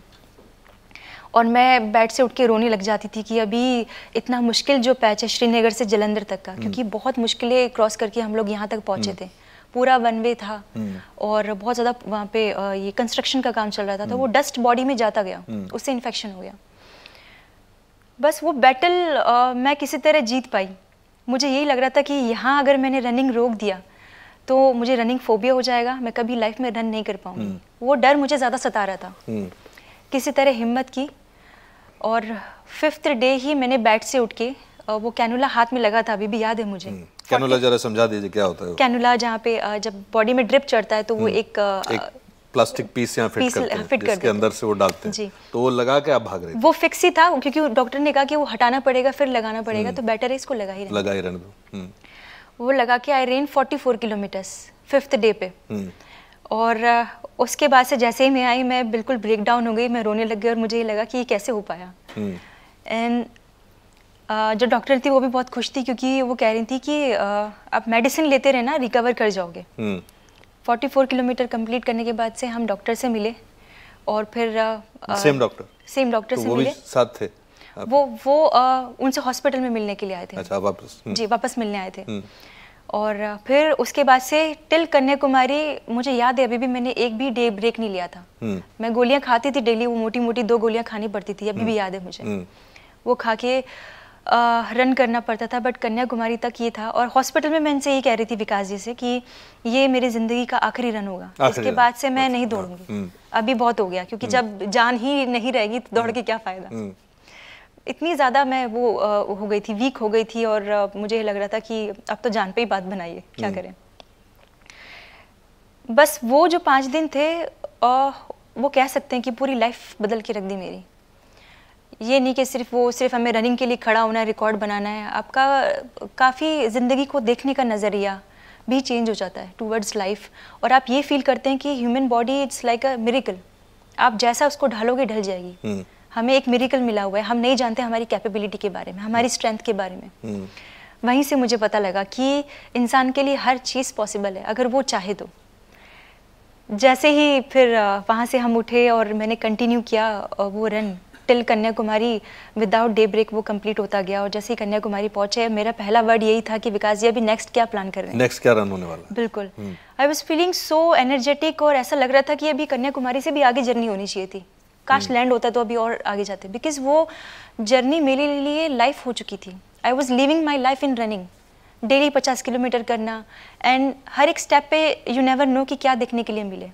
B: और मैं बेड से उठ के रोने लग जाती थी कि अभी इतना मुश्किल जो पैच है श्रीनगर से जलंधर तक का, क्योंकि बहुत मुश्किलें क्रॉस करके हम लोग यहाँ तक पहुँचे थे। पूरा वन वे था और बहुत ज़्यादा वहाँ पे ये कंस्ट्रक्शन का काम चल रहा था, तो वो डस्ट बॉडी में जाता गया, उससे इन्फेक्शन हो गया। बस वो बैटल मैं किसी तरह जीत पाई। मुझे यही लग रहा था कि यहाँ अगर मैंने रनिंग रोक दिया तो मुझे रनिंग फोबिया हो जाएगा, मैं कभी लाइफ में रन नहीं कर पाऊंगी। वो डर मुझे ज़्यादा सता रहा था। किसी तरह हिम्मत की और 5th डे ही मैंने बेड से उठ के वो कैनुला हाथ में लगा था, अभी भी याद है मुझे।
A: कैनुला जरा समझा दीजिए क्या होता है? कैनुला
B: जहाँ पे जब बॉडी में ड्रिप चढ़ता है तो वो एक
A: प्लास्टिक पीस यहाँ फिट करते हैं, जिसके अंदर से वो डालते हैं। तो वो लगा के आप भाग रहे थे?
B: वो फिक्स ही था क्योंकि डॉक्टर ने कहा कि वो हटाना पड़ेगा फिर लगाना पड़ेगा, तो बेटर है इसको लगा ही रहने दो। वो लगा के आई रेन 44 किलोमीटर्स 5th डे पे। और उसके बाद से जैसे ही मैं आई मैं बिल्कुल ब्रेक डाउन हो गई, मैं रोने लग गई और मुझे ये लगा कि ये कैसे हो पाया। एंड जो डॉक्टर थी वो भी बहुत खुश थी क्योंकि वो कह रही थी कि आप मेडिसिन लेते रहना, रिकवर कर जाओगे। 44 किलोमीटर कंप्लीट करने के बाद से हम डॉक्टर से मिले और फिर
A: सेम डॉक्टर
B: से
A: वो
B: मिले।
A: भी साथ थे
B: वो उनसे हॉस्पिटल में मिलने के लिए आए थे।
A: अच्छा, वापस?
B: जी, वापस मिलने आए थे। और फिर उसके बाद से टिल कन्याकुमारी मुझे याद है अभी भी मैंने एक भी डे ब्रेक नहीं लिया था। मैं गोलियां खाती थी डेली, वो मोटी मोटी 2 गोलियां खानी पड़ती थी, अभी भी याद है मुझे। वो खा के रन करना पड़ता था, बट कन्याकुमारी तक ये था। और हॉस्पिटल में मैं इनसे ये कह रही थी विकास जी से कि ये मेरी ज़िंदगी का आखिरी रन होगा, इसके बाद से मैं नहीं दौड़ूंगी, अभी बहुत हो गया, क्योंकि जब जान ही नहीं रहेगी तो दौड़ के क्या फ़ायदा। इतनी ज़्यादा मैं वो हो गई थी, वीक हो गई थी, और मुझे लग रहा था कि अब तो जान पे ही बात बनाइए, क्या करें। बस वो जो 5 दिन थे वो कह सकते हैं कि पूरी लाइफ बदल के रख दी मेरी। ये नहीं कि सिर्फ हमें रनिंग के लिए खड़ा होना है, रिकॉर्ड बनाना है, आपका काफ़ी ज़िंदगी को देखने का नज़रिया भी चेंज हो जाता है टूवर्ड्स लाइफ। और आप ये फील करते हैं कि human body it's like a miracle, आप जैसा उसको ढालोगे ढल जाएगी। हमें एक मिरेकल मिला हुआ है, हम नहीं जानते हमारी कैपेबिलिटी के बारे में, हमारी स्ट्रेंथ के बारे में। वहीं से मुझे पता लगा कि इंसान के लिए हर चीज़ पॉसिबल है अगर वो चाहे तो। जैसे ही फिर वहाँ से हम उठे और मैंने कंटिन्यू किया वो run till Kanyakumari without day break, वो कंप्लीट होता गया। और जैसे ही कन्याकुमारी पहुंचे मेरा पहला वर्ड यही था कि विकास जी अभी नेक्स्ट क्या प्लान कर रहे हैं,
A: नेक्स्ट क्या रन होने वाला है।
B: बिल्कुल, I was feeling so energetic, और ऐसा लग रहा था कि अभी कन्याकुमारी से भी आगे जर्नी होनी चाहिए थी। काश लैंड होता तो अभी और आगे जाते, बिकॉज वो जर्नी मेरे लिए लाइफ हो चुकी थी। I was living my life in running, daily 50 kilometre करना, एंड हर एक स्टेप पे यू नेवर नो कि क्या देखने के लिए मिले,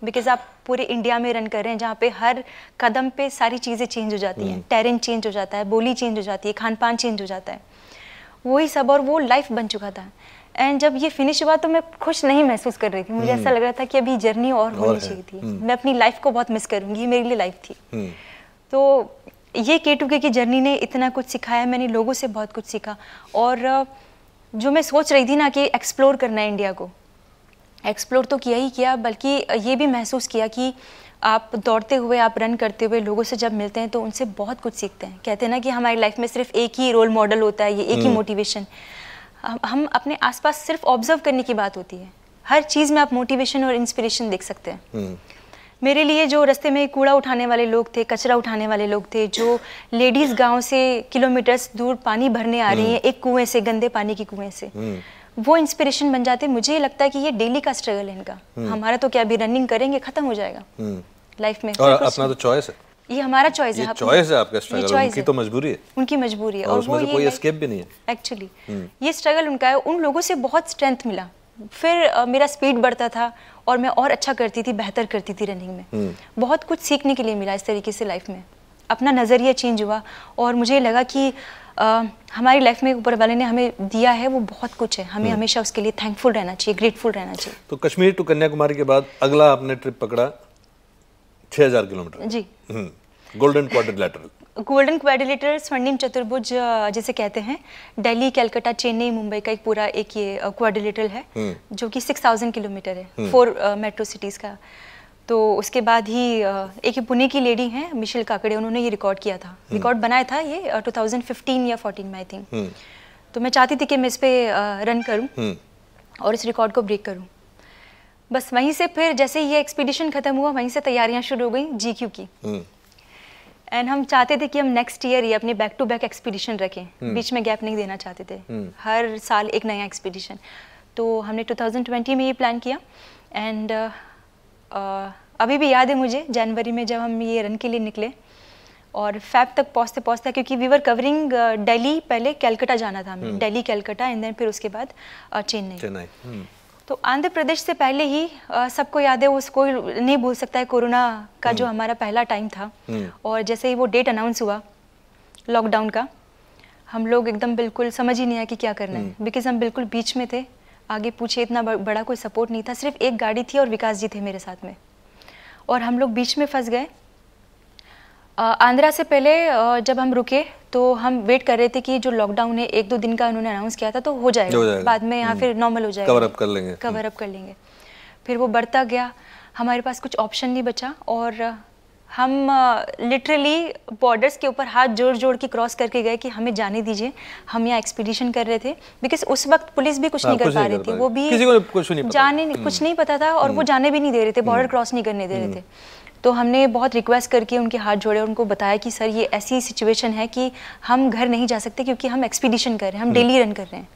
B: बिकॉज आप पूरे इंडिया में रन कर रहे हैं जहाँ पे हर कदम पे सारी चीज़ें चेंज हो जाती हैं, टेरेन चेंज हो जाता है, बोली चेंज हो जाती है, खान पान चेंज हो जाता है, वही सब, और वो लाइफ बन चुका था। एंड जब ये फिनिश हुआ तो मैं खुश नहीं महसूस कर रही थी, मुझे ऐसा लग रहा था कि अभी जर्नी और होनी चाहिए थी। मैं अपनी लाइफ को बहुत मिस करूँगी, ये मेरे लिए लाइफ थी। तो ये K2K की जर्नी ने इतना कुछ सिखाया, मैंने लोगों से बहुत कुछ सीखा। और जो मैं सोच रही थी ना कि एक्सप्लोर करना है इंडिया को, एक्सप्लोर तो किया ही किया, बल्कि ये भी महसूस किया कि आप दौड़ते हुए, आप रन करते हुए लोगों से जब मिलते हैं तो उनसे बहुत कुछ सीखते हैं। कहते हैं ना कि हमारी लाइफ में सिर्फ एक ही रोल मॉडल होता है, ये एक ही मोटिवेशन। हम अपने आसपास सिर्फ ऑब्जर्व करने की बात होती है, हर चीज़ में आप मोटिवेशन और इंस्पिरेशन देख सकते हैं। मेरे लिए जो रास्ते में कूड़ा उठाने वाले लोग थे, कचरा उठाने वाले लोग थे, जो लेडीज़ गांव से किलोमीटर्स दूर पानी भरने आ रही हैं एक कुएं से, गंदे पानी के कुएं से, वो इंस्पिरेशन बन जाते। मुझे लगता है कि ये डेली का स्ट्रगल है इनका। हमारा तो क्या, अभी रनिंग करेंगे खत्म हो जाएगा लाइफ में,
A: और अपना तो चॉइस है,
B: ये हमारा चॉइस है,
A: चॉइस है आपका स्ट्रगल, उनकी तो मजबूरी है,
B: उनकी मजबूरी है,
A: और उसमें से कोई एस्केप भी नहीं है
B: एक्चुअली। ये स्ट्रगल उनका है, उन लोगों से बहुत स्ट्रेंथ मिला। फिर मेरा स्पीड बढ़ता था और मैं और अच्छा करती थी, बेहतर करती थी रनिंग में। बहुत कुछ सीखने के लिए मिला इस तरीके से लाइफ में, अपना नज़रिया चेंज हुआ, और मुझे लगा कि हमारी लाइफ में ऊपर वाले ने हमें दिया है वो बहुत कुछ है, हमें हमेशा उसके लिए थैंकफुल रहना चाहिए, ग्रेटफुल रहना चाहिए।
A: तो कश्मीर टू कन्याकुमारी के बाद अगला आपने ट्रिप पकड़ा 6000 किलोमीटर।
B: जी,
A: गोल्डन क्वाड्रिलेटरल।
B: गोल्डन क्वाड्रिलेटरल, स्वर्णिम चतुर्भुज जिसे कहते हैं, दिल्ली, कलकत्ता, चेन्नई, मुंबई का एक पूरा एक ये क्वाड्रिलेटरल है, जो कि 6000 किलोमीटर है, 4 मेट्रो सिटीज़ का। तो उसके बाद ही एक पुणे की लेडी हैं मिशेल काकड़े, उन्होंने ये रिकॉर्ड किया था, रिकॉर्ड बनाया था ये 2015 या 14 में आई थिंक। तो मैं चाहती थी कि मैं इस पर रन करूं और इस रिकॉर्ड को ब्रेक करूं। बस वहीं से फिर जैसे ये एक्सपीडिशन खत्म हुआ, वहीं से तैयारियां शुरू हो गई GQ की। एंड हम चाहते थे कि हम नेक्स्ट ईयर ये अपने बैक टू बैक एक्सपीडिशन रखें, बीच में गैप नहीं देना चाहते थे, हर साल एक नया एक्सपीडिशन। तो हमने 2020 में ये प्लान किया। एंड अभी भी याद है मुझे जनवरी में जब हम ये रन के लिए निकले, और फैब तक पहुँचते पहुँचते, क्योंकि वी वर कवरिंग दिल्ली, पहले कलकत्ता जाना था हमें, दिल्ली कलकत्ता, एंड देन फिर उसके बाद चेन्नई। तो आंध्र प्रदेश से पहले ही सबको याद है, उसको नहीं भूल सकता है, कोरोना का जो हमारा पहला टाइम था। और जैसे ही वो डेट अनाउंस हुआ लॉकडाउन का, हम लोग एकदम बिल्कुल समझ ही नहीं आया कि क्या करना है, बिकॉज हम बिल्कुल बीच में थे, आगे पीछे इतना बड़ा कोई सपोर्ट नहीं था, सिर्फ एक गाड़ी थी और विकास जी थे मेरे साथ में, और हम लोग बीच में फंस गए। आंध्रा से पहले जब हम रुके तो हम वेट कर रहे थे कि जो लॉकडाउन है 1-2 दिन का उन्होंने अनाउंस किया था तो हो जाएगा, बाद में यहाँ फिर नॉर्मल हो जाएगा, कवर अप कर लेंगे। फिर वो बढ़ता गया, हमारे पास कुछ ऑप्शन नहीं बचा, और हम लिटरली बॉर्डर्स के ऊपर हाथ जोड़ जोड़ के क्रॉस करके गए कि हमें जाने दीजिए, हम यहाँ एक्सपीडिशन कर रहे थे। बिकॉज उस वक्त पुलिस भी कुछ नहीं कर पा रही थी, वो भी
A: किसी को कुछ नहीं पता,
B: कुछ नहीं पता था, और वो जाने भी नहीं दे रहे थे, बॉर्डर क्रॉस नहीं करने दे रहे थे। तो हमने बहुत रिक्वेस्ट करके उनके हाथ जोड़े, उनको बताया कि सर ये ऐसी सिचुएशन है कि हम घर नहीं जा सकते क्योंकि हम एक्सपीडिशन कर रहे हैं, हम डेली रन कर रहे हैं।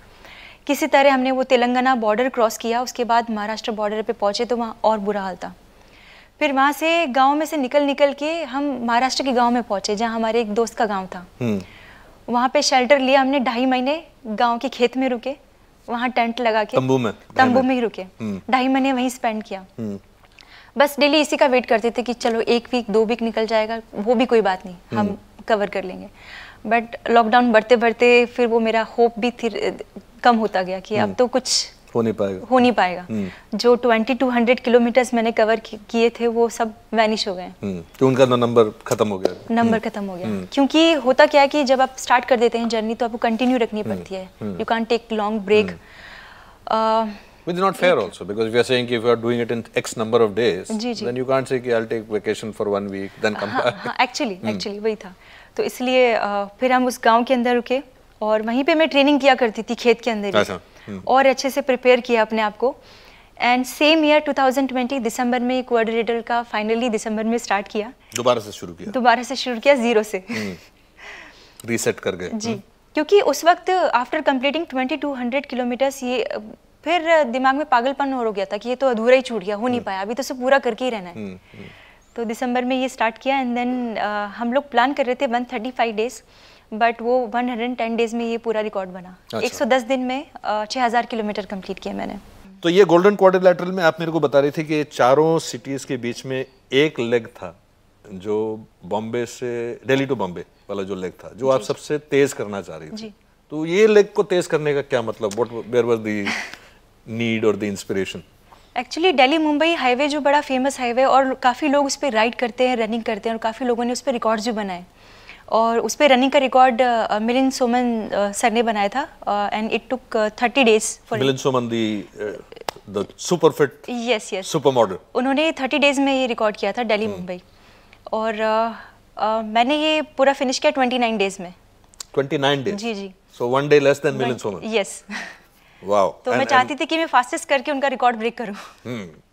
B: किसी तरह हमने वो तेलंगाना बॉर्डर क्रॉस किया, उसके बाद महाराष्ट्र बॉर्डर पे पहुंचे तो वहाँ और बुरा हाल था। फिर वहाँ से गांव में से निकल के हम महाराष्ट्र के गांव में पहुंचे, जहाँ हमारे एक दोस्त का गांव था। वहाँ पे शेल्टर लिया हमने, 2.5 महीने गांव के खेत में रुके, वहाँ टेंट लगा के तंबू में ही रुके, 2.5 महीने वहीं स्पेंड किया। बस डेली इसी का वेट करते थे कि चलो 1 वीक 2 वीक निकल जाएगा, वो भी कोई बात नहीं, हम कवर कर लेंगे। बट लॉकडाउन बढ़ते बढ़ते फिर वो मेरा होप भी कम होता गया कि अब तो कुछ हो नहीं पाएगा। जो 2200 किलोमीटर्स मैंने कवर किए थे वो सब वैनिश हो गए।
A: तो उनका नंबर खत्म हो गया।
B: क्योंकि होता क्या है कि जब आप स्टार्ट कर देते हैं जर्नी तो आपको कंटिन्यू रखनी पड़ती है, you can't take long break.
A: Which is not fair also, because if you are saying if you are doing it in X number of days, then you can't say कि I'll take vacation for 1 week then come back.
B: Actually वही था। तो इसलिए फिर हम उस गांव के अंदर रुके और वहीं पे मैं ट्रेनिंग किया करती थी खेत के अंदर ही, और अच्छे से प्रिपेयर किया अपने आप को। एंड सेम ईयर 2020 दिसंबर में क्वाड्रिलेटरल का फाइनली दिसंबर में स्टार्ट किया। दोबारा से शुरू किया 0 से।
A: रीसेट कर गए।
B: जी, क्योंकि उस वक्त आफ्टर कंप्लीटिंग 2200 किलोमीटर्स ये फिर दिमाग में पागलपन हो गया था कि ये तो अधूरा ही छूट गया, हो नहीं पाया, अभी तो सब पूरा करके ही रहना है। तो दिसंबर में ये स्टार्ट किया एंड देन हम लोग प्लान कर रहे थे 135 डेज, बट वो 110 डेज में ये पूरा रिकॉर्ड बना। 110 दिन में 6000 किलोमीटर कंप्लीट किया मैंने।
A: तो ये गोल्डन क्वाड्रिलैटरल में आप मेरे को बता रही थी कि चारों सिटीज के बीच में एक लेग था जो बॉम्बे से दिल्ली टू बॉम्बे वाला जो लेग था, जो आप सबसे तेज करना चाह रही थी। तो ये लेग को तेज करने का क्या मतलब, वेयर वाज द नीड और the inspiration?
B: Actually Delhi Mumbai highway जो बड़ा फेमस हाईवे, और काफ़ी लोग उस पर राइड करते हैं, रनिंग करते हैं, और काफ़ी लोगों ने उस पर रिकॉर्ड्स भी बनाए। और उस पर रनिंग का रिकॉर्ड मिलिंद सोमन सर ने बनाया था, and it took 30 days for
A: Milind Soman the super fit
B: yes
A: super model.
B: उन्होंने 30 डेज में ये रिकॉर्ड किया था दिल्ली मुंबई, और मैंने ये पूरा फिनिश किया 29 डेज में।
A: 29 डेज?
B: जी।
A: सो 1 day less than Milind Soman?
B: Yes.
A: Wow.
B: तो मैं चाहती थी कि मैं फास्टेस्ट करके उनका रिकॉर्ड ब्रेक करूं।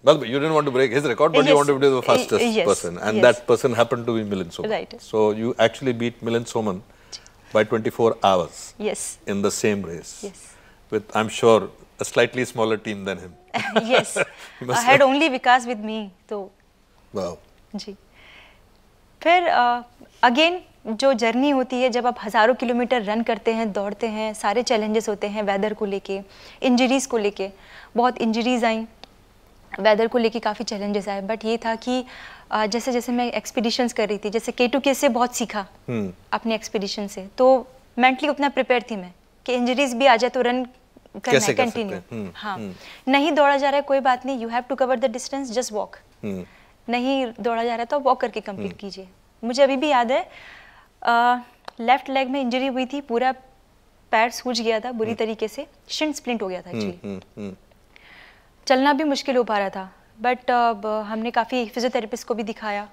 A: Well, you didn't want to break his record, but you wanted to be the fastest person, and that person happened to be Milind Soman.
B: Right.
A: So you actually beat Milind Soman by 24 hours.
B: Yes.
A: In the same race.
B: Yes.
A: With, I'm sure, a slightly smaller team than him.
B: Yes. I had only Vikas with me, तो.
A: Wow.
B: जी। फिर again जो journey होती है, जब आप हज़ारों kilometre run करते हैं, दौड़ते हैं, सारे चैलेंजेस होते हैं, वेदर को लेके, इंजरीज़ को लेके, बहुत इंजरीज़ आई, वेदर को लेके काफ़ी चैलेंजेस आए। बट ये था कि जैसे जैसे मैं एक्सपीडिशंस कर रही थी, जैसे K2K से बहुत सीखा अपने एक्सपीडिशन से, तो मेंटली उतना प्रिपेयर थी मैं कि इंजरीज़ भी आ जाए तो रन करना है कंटिन्यू। हाँ, नहीं दौड़ा जा रहा है कोई बात नहीं, you have to cover the distance, just walk. नहीं दौड़ा जा रहा है तो वॉक करके कंप्लीट कीजिए। मुझे अभी भी याद है लेफ्ट लेग में इंजरी हुई थी, पूरा पैर सूज गया था बुरी तरीके से, शिन स्प्लिंट हो गया था एक्चुअली, चलना भी मुश्किल हो पा रहा था। बट हमने काफ़ी फिजियोथेरेपिस्ट को भी दिखाया,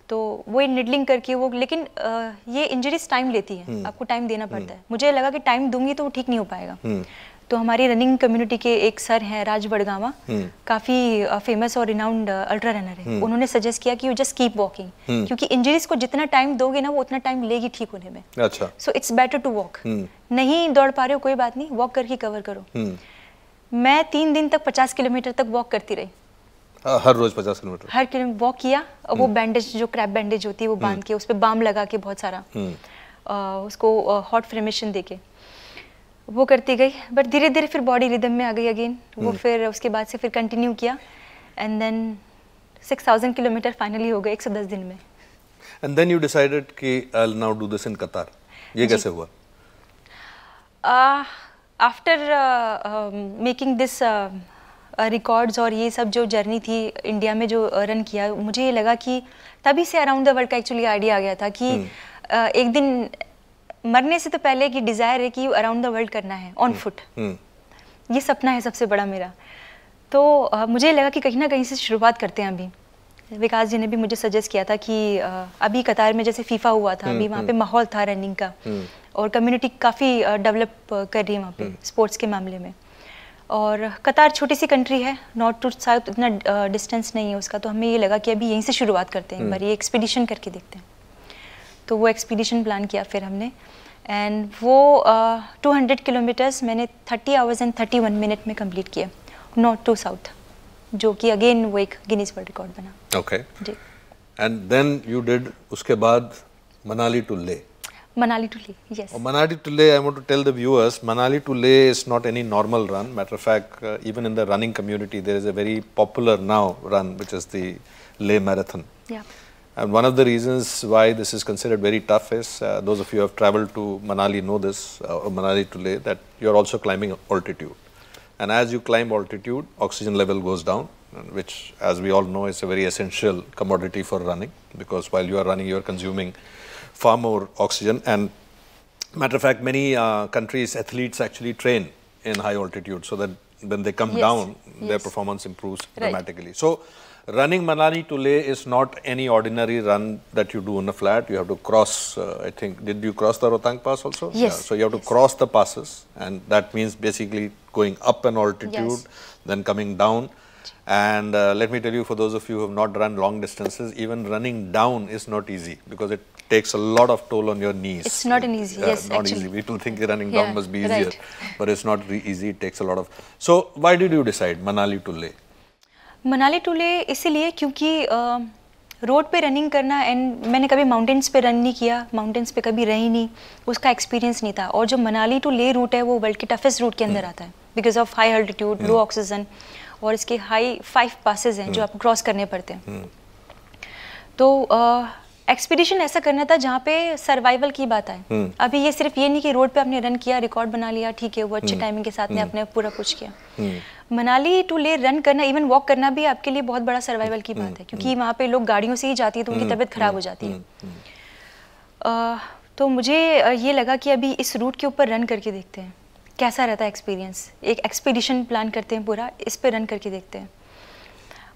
B: तो वो निडलिंग करके वो, लेकिन ये इंजरीज टाइम लेती है, आपको टाइम देना पड़ता है। मुझे लगा कि टाइम दूंगी तो वो ठीक नहीं हो पाएगा। तो हमारी रनिंग कम्युनिटी के एक सर हैं राज बड़गामा, काफ़ी फेमस और रिनाउंड अल्ट्रा रनर है, उन्होंने सजेस्ट किया कि यू जस्ट कीप वॉकिंग, क्योंकि इंजरीज को जितना टाइम दोगे ना वो उतना टाइम लेगी ठीक होने में।
A: अच्छा।
B: So it's better to walk. नहीं दौड़ पा रहे हो कोई बात नहीं, वॉक करके कवर करो। मैं 3 दिन तक 50 किलोमीटर तक वॉक करती रही।
A: हर रोज 50 किलोमीटर? हर
B: किलोमीटर वॉक किया। वो बैंडेज, जो क्रैप बैंडेज होती है वो बांध के, उस पर बाम लगा के बहुत सारा, उसको हॉट फ्रेमेशन दे के वो करती गई। बट धीरे धीरे फिर बॉडी रिदम में आ गई अगेन वो, फिर उसके बाद से फिर कंटिन्यू किया, एंड देन 6000 किलोमीटर फाइनली हो गए 110 दिन में।
A: एंड देन यू डिसाइडेड कि I will now do this in कतार। ये कैसे हुआ?
B: आफ्टर मेकिंग दिस रिकॉर्ड्स और ये सब जो जर्नी थी इंडिया में जो रन किया, मुझे ये लगा कि तभी से अराउंड द वर्ल्ड का एक्चुअली आइडिया आ गया था कि एक दिन मरने से तो पहले की डिज़ायर है कि अराउंड द वर्ल्ड करना है ऑन फुट। ये सपना है सबसे बड़ा मेरा। तो मुझे लगा कि कहीं ना कहीं से शुरुआत करते हैं अभी, विकास जी ने भी मुझे सजेस्ट किया था कि अभी कतार में जैसे फीफा हुआ था, अभी वहाँ पे माहौल था रनिंग का, और कम्युनिटी काफ़ी डेवलप कर रही है वहाँ पे स्पोर्ट्स के मामले में। और कतार छोटी सी कंट्री है, नॉर्थ टू साउथ इतना डिस्टेंस नहीं है उसका, तो हमें ये लगा कि अभी यहीं से शुरुआत करते हैं, एक बार ये एक्सपीडिशन करके देखते हैं। तो वो एक्सपीडिशन प्लान किया फिर हमने, एंड वो 200 किलोमीटर्स मैंने 30 आवर्स एंड 31 मिनट में कंप्लीट किया, नॉर्थ टू साउथ, जो कि अगेन वो एक गिनीज वर्ल्ड रिकॉर्ड बना।
A: ओके
B: जी।
A: एंड देन यू डिड उसके बाद Manali to Leh.
B: Manali to Leh, yes.
A: Manali to Leh, I want to tell the viewers, Manali to Leh is not any normal run. Matter of fact, even in the running community, there is a very popular now run, which is the Leh Marathon.
B: Yeah.
A: And one of the reasons why this is considered very tough is, those of you who have traveled to Manali know this, Manali to Leh, that you are also climbing altitude. And as you climb altitude, oxygen level goes down, which, as we all know, is a very essential commodity for running, because while you are running, you are consuming far more oxygen. And matter of fact, many countries, athletes actually train in high altitude so that when they come down, their performance improves dramatically. So running Manali to Leh is not any ordinary run that you do on a flat. You have to cross, I think, did you cross the Rohtang Pass also?
B: Yes.
A: Yeah, so you have to cross the passes, and that means basically going up an altitude, then coming down. And let me tell you, for those of you who have not run long distances, even running down is not easy, because it takes a lot of toll on your knees.
B: It's not an easy, yes,
A: not
B: actually.
A: easy. People think running down must be easier,
B: right.
A: but it's not easy. It takes a lot of. So why did you decide Manali to Leh?
B: Manali to Leh इसीलिए क्योंकि road पे running करना, and मैंने कभी mountains पे run नहीं किया, mountains पे कभी रही नहीं, उसका एक्सपीरियंस नहीं था। और जो मनाली टू ले रूट है वो वर्ल्ड के टफेस्ट रूट के अंदर आता है, because of high altitude, low oxygen, और इसके हाई 5 पासेस हैं जो आपको क्रॉस करने पड़ते हैं। तो एक्सपीडिशन ऐसा करना था जहाँ पे सर्वाइवल की बात आए। अभी ये सिर्फ ये नहीं कि रोड पे आपने रन किया, रिकॉर्ड बना लिया, ठीक है, वो अच्छे टाइमिंग के साथ ने आपने पूरा कुछ किया। मनाली टू ले रन करना, इवन वॉक करना भी आपके लिए बहुत बड़ा सर्वाइवल की बात है, क्योंकि वहाँ पे लोग गाड़ियों से ही जाती है तो उनकी तबीयत खराब हो जाती है। तो मुझे ये लगा कि अभी इस रूट के ऊपर रन करके देखते हैं कैसा रहता है एक्सपीरियंस। एक एक्सपीडिशन प्लान करते हैं पूरा, इस पे रन करके देखते हैं।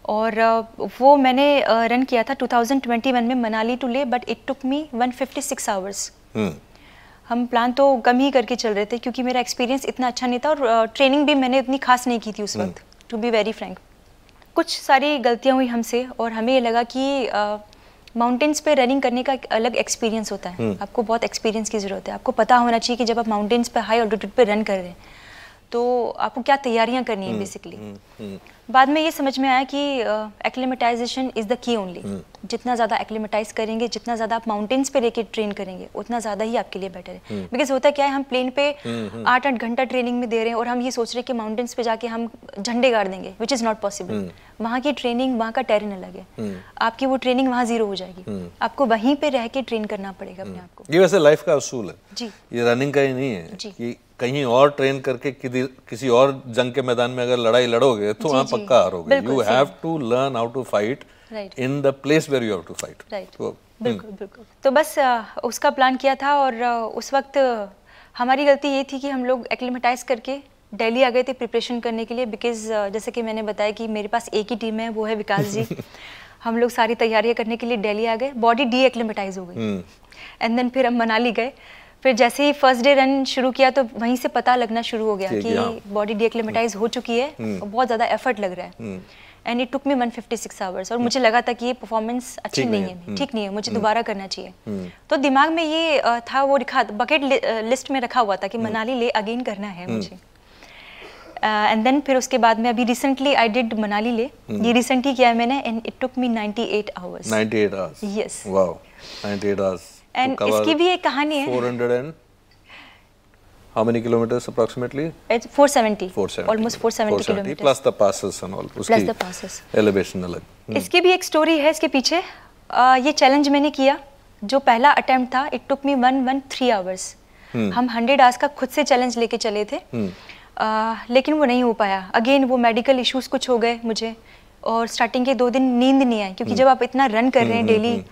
B: और वो मैंने रन किया था 2021 में मनाली टू ले, but it took me 156 hours. हम प्लान तो कम ही करके चल रहे थे क्योंकि मेरा एक्सपीरियंस इतना अच्छा नहीं था, और ट्रेनिंग भी मैंने इतनी खास नहीं की थी उस वक्त, टू बी वेरी फ्रैंक। कुछ सारी गलतियां हुई हमसे, और हमें ये लगा कि माउंटेन्स पे रनिंग करने का एक अलग एक्सपीरियंस होता है। आपको बहुत एक्सपीरियंस की ज़रूरत है। आपको पता होना चाहिए कि जब आप माउंटेन्स पे हाई ऑल्टीट्यूड पे रन कर रहे हैं तो आपको क्या तैयारियां करनी है बेसिकली। बाद में ये समझ में आया कि acclimatisation is the key only. जितना ज़्यादा एक्लिमेटाइज करेंगे, जितना ज़्यादा आप माउंटेन्स पे रह के ट्रेन करेंगे, उतना ज़्यादा ही आपके लिए बेटर है। बिकॉज होता क्या है, हम प्लेन पे 8-8 घंटा ट्रेनिंग में दे रहे हैं, और हम ये सोच रहे हैं कि माउंटेन्स पे जाके हम झंडे गाड़ देंगे, विच इज़ नॉट पॉसिबल। वहाँ की ट्रेनिंग, वहाँ का टेरेन अलग है, आपकी वो ट्रेनिंग वहाँ जीरो हो जाएगी। आपको वहीं पे रह के ट्रेन करना पड़ेगा अपने आप को।
A: ये वैसे लाइफ का असूल है
B: जी,
A: ये रनिंग का ही नहीं है कि कहीं और ट्रेन करके किसी और जंग के मैदान में अगर लड़ाई लड़ोगे तो वहाँ पक्का हारोगे। You have to learn how to fight in the place where you have to fight.
B: बिल्कुल बिल्कुल। तो बस उसका प्लान किया था, और उस वक्त हमारी गलती ये थी कि हम लोग एक्लिमेटाइज करके दिल्ली आ गए थे प्रिपरेशन करने के लिए। बिकॉज जैसे कि मैंने बताया कि मेरे पास एक ही टीम है, वो है विकास जी। हम लोग सारी तैयारियां करने के लिए दिल्ली आ गए, बॉडी डी एक्लिमेटाइज हो गई, एंड देन फिर हम मनाली गए। फिर जैसे ही फर्स्ट डे रन शुरू किया तो वहीं से पता लगना शुरू हो गया कि बॉडी डी एक्लिमेटाइज हो चुकी है, और बहुत ज़्यादा एफर्ट लग रहा है। And it took me 156 hours, और मुझे लगा था कि ये परफॉर्मेंस अच्छी नहीं है, ठीक नहीं है, मुझे दोबारा करना चाहिए। तो दिमाग में ये था, वो बकेट लिस्ट में रखा हुआ था कि मनाली ले अगेन करना है मुझे। एंड देन फिर उसके बाद में अभी रिसेंटली आई डिड मनाली ले, ये रिसेंट ही किया है मैंने, and it took me 98 hours.
A: 98 hours,
B: yes,
A: wow, 98 hours.
B: And इसकी भी एक कहानी है।
A: 400 and how many kilometers approximately?
B: It's 470, almost 470 kilometers
A: plus the passes and all,
B: plus the passes,
A: elevation अलग।
B: इसकी भी एक स्टोरी है इसके पीछे। ये चैलेंज मैंने किया, जो पहला अटेम्प्ट था, इट टुक मी 113 आवर्स। हम 100 आवर्स का खुद से चैलेंज लेके चले थे, लेकिन वो नहीं हो पाया। अगेन वो मेडिकल इश्यूज कुछ हो गए मुझे, और स्टार्टिंग के 2 दिन नींद नहीं आई, क्योंकि जब आप इतना रन कर रहे हैं डेली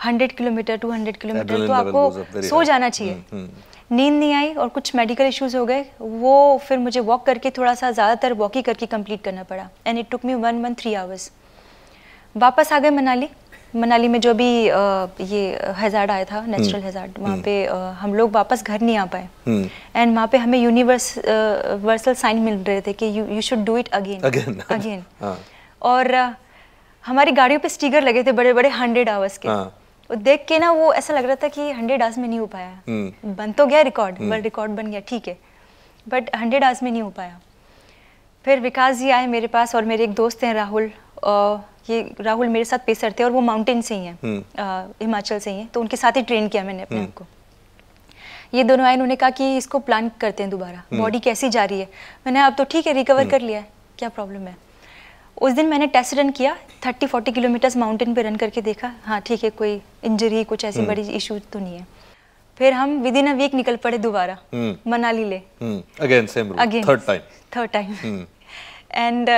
B: 100 किलोमीटर 200 किलोमीटर, तो आपको सो जाना चाहिए। नींद नहीं आई, और कुछ मेडिकल इश्यूज हो गए, वो फिर मुझे वॉक करके थोड़ा सा ज़्यादातर वॉक ही करके कंप्लीट करना पड़ा, and it took me 113 hours. वापस आ गए मनाली। मनाली में जो भी ये हैजार्ड आया था, नेचुरल हैजार्ड, वहाँ पे हम लोग वापस घर नहीं आ पाए। एंड वहाँ पे हमें यूनिवर्सल साइन मिल रहे थे कि you should do it again. और हमारी गाड़ियों पे स्टिकर लगे थे बड़े बड़े 100 आवर्स के। और देख के ना वो ऐसा लग रहा था कि 100 आवर्स में नहीं हो पाया। बन तो गया रिकॉर्ड, वर्ल्ड रिकॉर्ड बन गया, ठीक है, बट 100 आवर्स में नहीं हो पाया। फिर विकास जी आए मेरे पास, और मेरे एक दोस्त हैं राहुल, ये राहुल मेरे साथ पेसर थे और वो माउंटेन से ही हैं, हिमाचल से ही हैं, तो उनके साथ ही ट्रेन किया मैंने अपने आप को। ये दोनों आए, इन्होंने कहा कि इसको प्लान करते हैं दोबारा, बॉडी कैसी जा रही है। मैंने अब तो ठीक है, रिकवर कर लिया है, क्या प्रॉब्लम है। उस दिन मैंने टेस्ट रन किया, 30-40 किलोमीटर्स माउंटेन पे रन करके देखा, हाँ ठीक है, कोई इंजरी कुछ ऐसी बड़ी इशू तो नहीं है। फिर हम विदिन अ वीक निकल पड़े दोबारा Manali Leh,
A: again same route, third time
B: and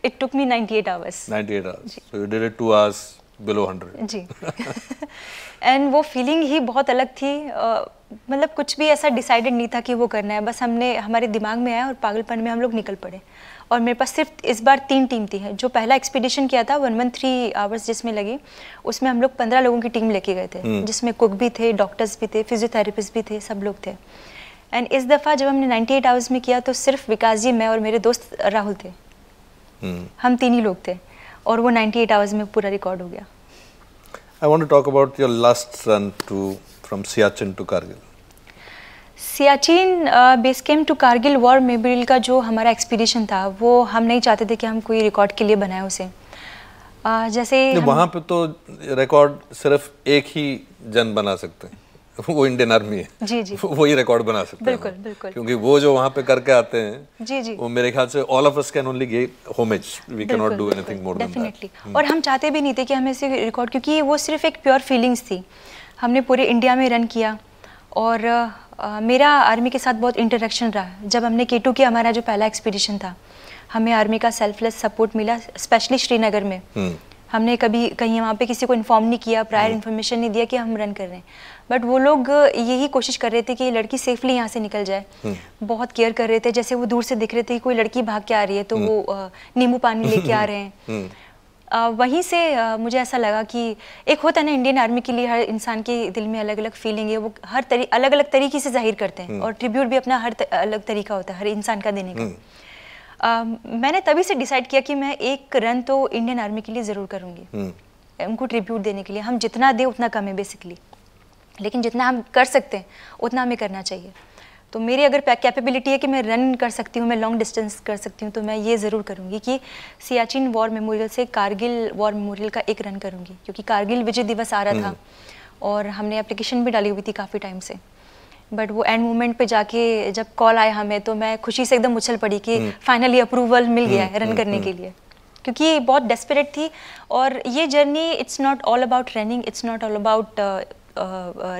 B: it took me 98 hours.
A: 98 hours. So you did it 2 hours below 100.
B: Ji. And वो फीलिंग ही बहुत अलग थी। मतलब कुछ भी ऐसा डिसाइडेड नहीं था कि वो करना है, बस हमने हमारे दिमाग में आया और पागलपन में हम लोग निकल पड़े। और मेरे पास सिर्फ इस बार 3 टीम थी। जो पहला एक्सपीडिशन किया था 113 आवर्स जिसमें लगी, उसमें हम लोग 15 लोगों की टीम लेके गए थे, जिसमें कुक भी थे, डॉक्टर्स भी थे, फिजियोथेरेपिस्ट भी थे, सब लोग थे। एंड इस दफ़ा जब हमने 98 आवर्स में किया तो सिर्फ विकास जी, मैं और मेरे दोस्त राहुल थे। हम 3 ही लोग थे और वो 98 आवर्स में पूरा रिकॉर्ड हो गया।
A: I want to talk about your last run from Siachen to Kargil.
B: Siachen base camp two Kargil war memorial का जो हमारा एक्सपीडिशन था, वो हम नहीं चाहते थे कि हम कोई रिकॉर्ड के लिए बनाए उसे। जैसे
A: वहाँ पे तो रिकॉर्ड सिर्फ एक ही जन बना सकते हैं, वो इंडियन आर्मी है।
B: जी जी,
A: वही रिकॉर्ड बना सकते
B: बिल्कुल
A: हैं।
B: बिल्कुल,
A: क्योंकि वो जो वहाँ पे करके आते हैं,
B: जी जी,
A: वो मेरे ख्याल से all of us can only give homage, we can not do anything more than that.
B: Definitely. और हम चाहते भी नहीं थे कि हमें इसे रिकॉर्ड, क्योंकि वो सिर्फ एक प्योर फीलिंग्स थी। हमने पूरे इंडिया में रन किया और मेरा आर्मी के साथ बहुत इंटरेक्शन रहा। जब हमने K2 किया, हमारा जो पहला एक्सपीडिशन था, हमें आर्मी का सेल्फलेस सपोर्ट मिला, स्पेशली श्रीनगर में। हमने कभी कहीं वहाँ पे किसी को इन्फॉर्म नहीं किया, प्रायर इन्फॉर्मेशन नहीं दिया कि हम रन कर रहे हैं, बट वो लोग यही कोशिश कर रहे थे कि लड़की सेफली यहाँ से निकल जाए। बहुत केयर कर रहे थे। जैसे वो दूर से दिख रहे थे कि कोई लड़की भाग के आ रही है तो वो नींबू पानी लेके आ रहे हैं। वहीं से मुझे ऐसा लगा कि एक होता है ना, इंडियन आर्मी के लिए हर इंसान के दिल में अलग अलग फीलिंग है, वो हर अलग अलग तरीके से जाहिर करते हैं, और ट्रिब्यूट भी अपना हर अलग तरीका होता है हर इंसान का देने का। मैंने तभी से डिसाइड किया कि मैं एक रन तो इंडियन आर्मी के लिए ज़रूर करूँगी, उनको ट्रिब्यूट देने के लिए। हम जितना दें उतना कम है बेसिकली, लेकिन जितना हम कर सकते हैं उतना हमें करना चाहिए। तो मेरी अगर कैपेबिलिटी है कि मैं रन कर सकती हूँ, मैं लॉन्ग डिस्टेंस कर सकती हूँ, तो मैं ये ज़रूर करूँगी कि सियाचिन वॉर मेमोरियल से कारगिल वॉर मेमोरियल का एक रन करूँगी, क्योंकि कारगिल विजय दिवस आ रहा था और हमने एप्लीकेशन भी डाली हुई थी काफ़ी टाइम से। बट वो एंड मोमेंट पे जाके जब कॉल आया हमें, तो मैं खुशी से एकदम उछल पड़ी कि फाइनली अप्रूवल मिल गया है रन करने के लिए, क्योंकि बहुत डेस्परेट थी। और ये journey it's not all about running, it's not all about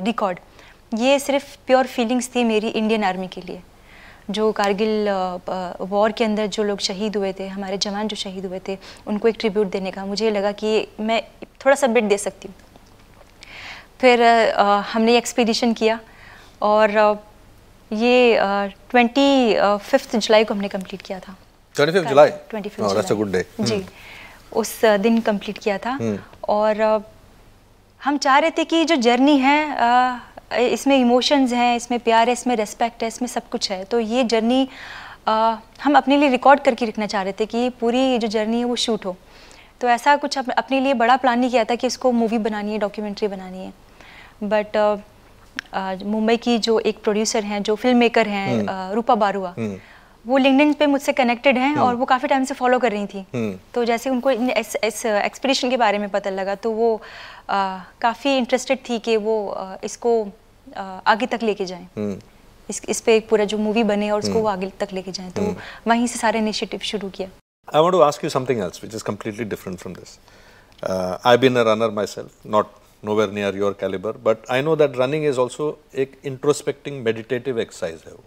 B: record, ये सिर्फ प्योर फीलिंग्स थी मेरी इंडियन आर्मी के लिए। जो कारगिल वॉर के अंदर जो लोग शहीद हुए थे, हमारे जवान जो शहीद हुए थे, उनको एक ट्रिब्यूट देने का मुझे लगा कि मैं थोड़ा सा बिट दे सकती हूँ। फिर हमने एक्सपीडिशन किया और ये 25 जुलाई को हमने कंप्लीट किया था।
A: 25 जुलाई?
B: 25
A: Oh, that's a good day.
B: जी, उस दिन कंप्लीट किया था। और हम चाह रहे थे कि जो जर्नी है इसमें इमोशंस हैं, इसमें प्यार है, इसमें रेस्पेक्ट है, इसमें सब कुछ है। तो ये जर्नी हम अपने लिए रिकॉर्ड करके रखना चाह रहे थे कि पूरी जो जर्नी है वो शूट हो। तो ऐसा कुछ अपने लिए बड़ा प्लान नहीं किया था कि इसको मूवी बनानी है, डॉक्यूमेंट्री बनानी है। बट मुंबई की जो एक प्रोड्यूसर हैं, जो फिल्म मेकर हैं, रूपा बारुआ, वो लिंक्डइन पे मुझसे कनेक्टेड हैं और वो काफ़ी टाइम से फॉलो कर रही थी। तो जैसे उनको इस एक्सपीडिशन के बारे में पता लगा, तो वो काफ़ी इंटरेस्टेड थी कि वो इसको आगे तक लेके जाएं, इस पे एक पूरा जो मूवी बने और उसको वो आगे तक लेके जाएं। तो वहीं से सारे इनिशिएटिव शुरू किया।
A: I want to ask you something else which is completely different from this. I've been a runner myself, not nowhere near your caliber, but I know that running is also एक introspecting meditative exercise है वो,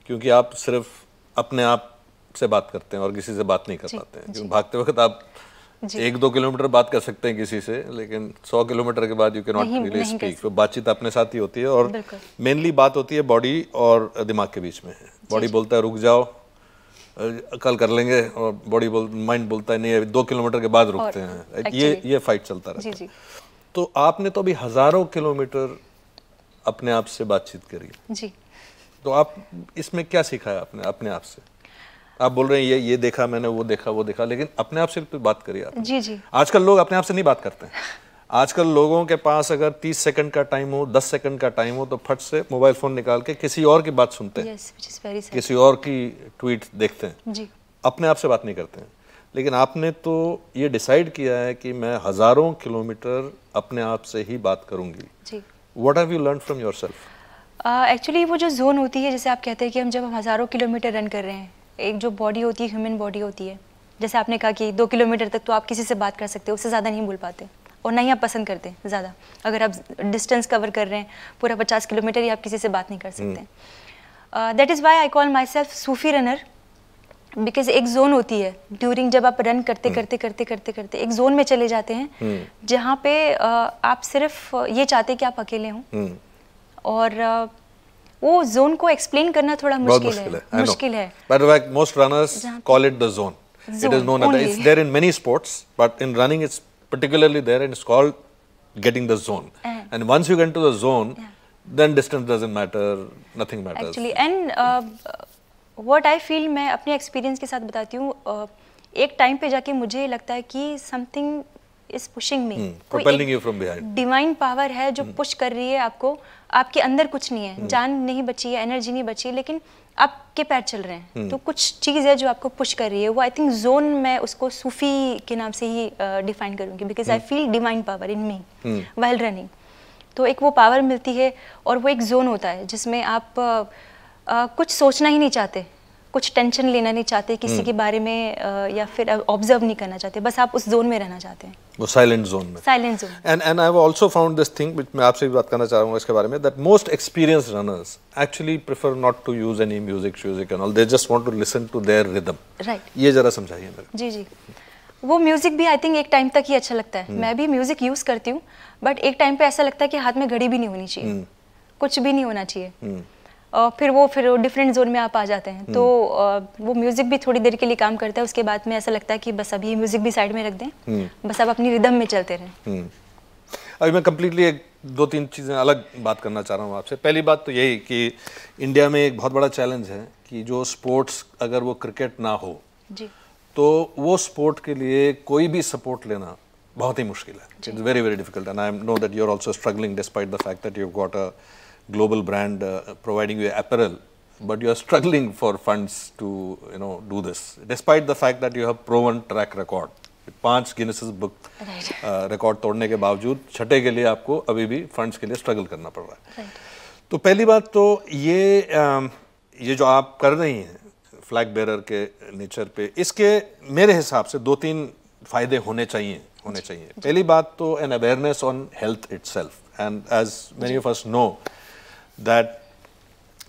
A: क्योंकि आप सिर्फ अपने आप से बात करते हैं और किसी से बात नहीं कर पाते हैं। क्योंकि भागते वक्त आप 1-2 किलोमीटर बात कर सकते हैं किसी से, लेकिन 100 किलोमीटर के बाद you can not really speak. तो बातचीत अपने साथ ही होती है और मेनली बात होती है बॉडी और दिमाग के बीच में है। बॉडी बोलता है रुक जाओ, कल कर लेंगे और बॉडी माइंड बोलता है नहीं 2 किलोमीटर के बाद रुकते हैं, ये फाइट चलता रहता है।
B: जी।
A: तो आपने तो अभी हजारों किलोमीटर अपने आप से बातचीत करी
B: जी।
A: तो आप इसमें क्या सीखा है आपने अपने आप से? आप बोल रहे हैं ये देखा मैंने, वो देखा, लेकिन अपने आप से तो बात करिए आप।
B: जी।
A: आजकल लोग अपने आप से नहीं बात करते हैं। आजकल लोगों के पास अगर 30 सेकंड का टाइम हो, 10 सेकंड का टाइम हो, तो फट से मोबाइल फोन निकाल के किसी और की बात सुनते हैं, किसी और की ट्वीट देखते हैं,
B: जी।
A: अपने आप से बात नहीं करते हैं। लेकिन आपने तो ये डिसाइड किया है कि मैं हजारों किलोमीटर अपने आप से ही बात करूंगी।
B: जी।
A: What have you learned from yourself?
B: Actually वो जो जोन होती है, जैसे आप कहते हैं कि हम जब हम हज़ारों किलोमीटर रन कर रहे हैं, एक जो बॉडी होती है, ह्यूमन बॉडी होती है, जैसे आपने कहा कि 2 किलोमीटर तक तो आप किसी से बात कर सकते हो, उससे ज़्यादा नहीं बोल पाते और ना ही आप पसंद करते ज़्यादा। अगर आप डिस्टेंस कवर कर रहे हैं पूरा 50 किलोमीटर ही, आप किसी से बात नहीं कर सकते। That is why I call my self Sufi runner, because एक जोन होती है ड्यूरिंग जब आप रन करते एक जोन में चले जाते हैं जहाँ पे आप सिर्फ ये चाहते हैं कि आप अकेले हों, और वो जोन को एक्सप्लेन करना थोड़ा मुश्किल है।
A: But like most runners call it the zone. It is known as, it's there in many sports, but in running it's particularly there and it's called getting the zone. And once you get into the zone, then distance doesn't matter, nothing matters.
B: Actually, and what I feel, मैं अपने experience के साथ बताती हूँ, एक time पे जाके मुझे लगता है कि something is pushing me,
A: propelling you from behind.
B: Divine power है जो पुश कर रही है आपको, आपके अंदर कुछ नहीं है, जान नहीं बची है, एनर्जी नहीं बची है, लेकिन आपके पैर चल रहे हैं, तो कुछ चीज़ है जो आपको पुश कर रही है। वो आई थिंक जोन, मैं उसको सूफी के नाम से ही डिफाइन करूँगी, because I feel divine power in me while running. तो एक वो पावर मिलती है और वो एक जोन होता है जिसमें आप कुछ सोचना ही नहीं चाहते, कुछ टेंशन लेना नहीं चाहते किसी के बारे में, या फिर ऑब्जर्व नहीं करना चाहते, बस आप उस जोन में रहना चाहते हैं,
A: वो साइलेंट जोन में।
B: Silent zone.
A: And I have also found this thing, which मैं आपसे भी बात करना चाह रहा हूँ इसके बारे में, that most experienced runners actually prefer not to use any music and all, they just want to listen to their rhythm. Right, ये जरा समझाइए मेरे।
B: जी। वो म्यूजिक भी आई थिंक एक टाइम तक ही अच्छा लगता है। मैं भी म्यूजिक यूज करती हूँ, बट एक टाइम पे ऐसा लगता है कि हाथ में घड़ी भी नहीं होनी चाहिए, कुछ भी नहीं होना चाहिए, और फिर डिफरेंट जोन में आप आ जाते हैं। तो वो म्यूजिक भी थोड़ी देर के लिए काम करता है, उसके बाद में ऐसा लगता है कि बस अभी म्यूजिक भी साइड में रख दें, बस आप अपनी रिदम में चलते रहें।
A: अभी मैं कम्प्लीटली 2-3 चीज़ें अलग बात करना चाह रहा हूँ आपसे। पहली बात तो यही कि इंडिया में एक बहुत बड़ा चैलेंज है कि जो स्पोर्ट्स, अगर वो क्रिकेट ना हो
B: जी,
A: तो वो स्पोर्ट के लिए कोई भी सपोर्ट लेना बहुत ही मुश्किल है। It's very very difficult, and I know that you are also struggling despite the fact that you have got a global brand providing you apparel, but you are struggling for funds to do this, despite the fact that you have proven track record, 5 Guinness Book record तोड़ने के बावजूद छठे के लिए आपको अभी भी funds के लिए स्ट्रगल करना पड़ रहा है। तो पहली बात तो ये जो आप कर रही हैं फ्लैग बेरर के नेचर पे, इसके मेरे हिसाब से 2-3 फायदे होने चाहिए। पहली बात तो an awareness on health itself, and as many of us know that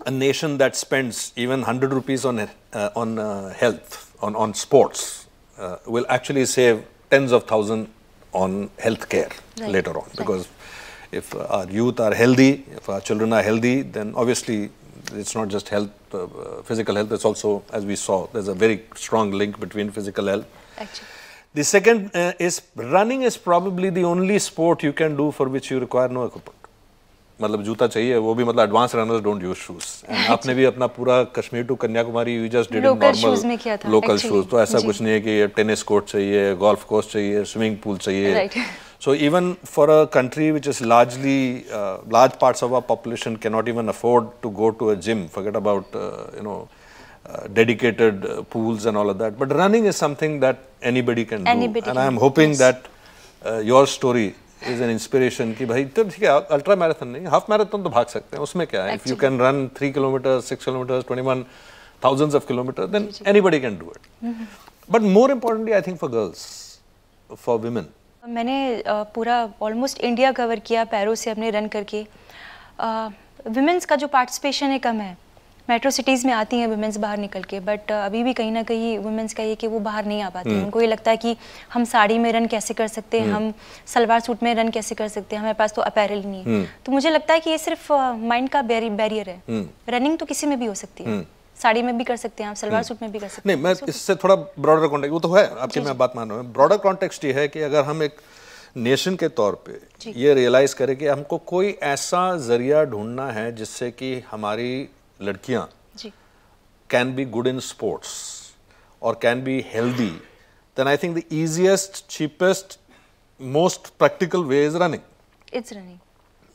A: a nation that spends even 100 rupees on health, on sports, will actually save tens of thousands on health care later on. Because if our youth are healthy, if our children are healthy, then obviously it's not just health, physical health, it's also, as we saw, there's a very strong link between physical health. Actually. The second is running is probably the only sport you can do for which you require no equipment. मतलब जूता चाहिए, वो भी मतलब advance runners don't use shoes. आपने भी अपना पूरा Kashmir to Kanyakumari you just did normal local shoes, तो ऐसा कुछ नहीं है कि टेनिस कोर्ट चाहिए, गोल्फ कोर्स चाहिए, स्विमिंग पूल चाहिए। So even for a country which is large parts of our population can not even afford to go to a gym, forget about dedicated pools and all of that, but running is something that anybody can do, and I am hoping that your story is an inspiration कि भाई तो ठीक है, ultra marathon नहीं, half marathon तो भाग सकते हैं, उसमें क्या है, if you can run 3 kilometers, 6 kilometers, 21 thousands of kilometers, then anybody can do it. But more importantly, I think for girls, for women.
B: मैंने पूरा ऑलमोस्ट इंडिया कवर किया पैरों से अपने रन करके। विमेंस का जो पार्टिसिपेशन है कम है, मेट्रो सिटीज़ में आती हैं वुमेंस बाहर निकल के, बट अभी भी कहीं ना कहीं वुमेंस का ये कि वो बाहर नहीं आ पाती हैं। उनको ये लगता है कि हम साड़ी में रन कैसे कर सकते हैं, हम सलवार सूट में रन कैसे कर सकते हैं, हमारे पास तो अपैरल नहीं है। तो मुझे लगता है कि ये सिर्फ माइंड का बैरियर है। रनिंग तो किसी में भी हो सकती है, साड़ी में भी कर सकते हैं आप, सलवार सूट में भी कर सकते
A: नहीं,
B: हैं।
A: मैं इससे थोड़ा ब्रॉडर कॉन्टेक्स्ट, वो तो है आपकी, मैं बात मान रहा हूँ। ब्रॉडर कॉन्टेक्स्ट ये है कि अगर हम एक नेशन के तौर पे ये रियलाइज करें कि हमको कोई ऐसा जरिया ढूंढना है जिससे कि हमारी लड़कियां can be good in sports और can be healthy, then I think the easiest, cheapest, most practical way is running.
B: It's running.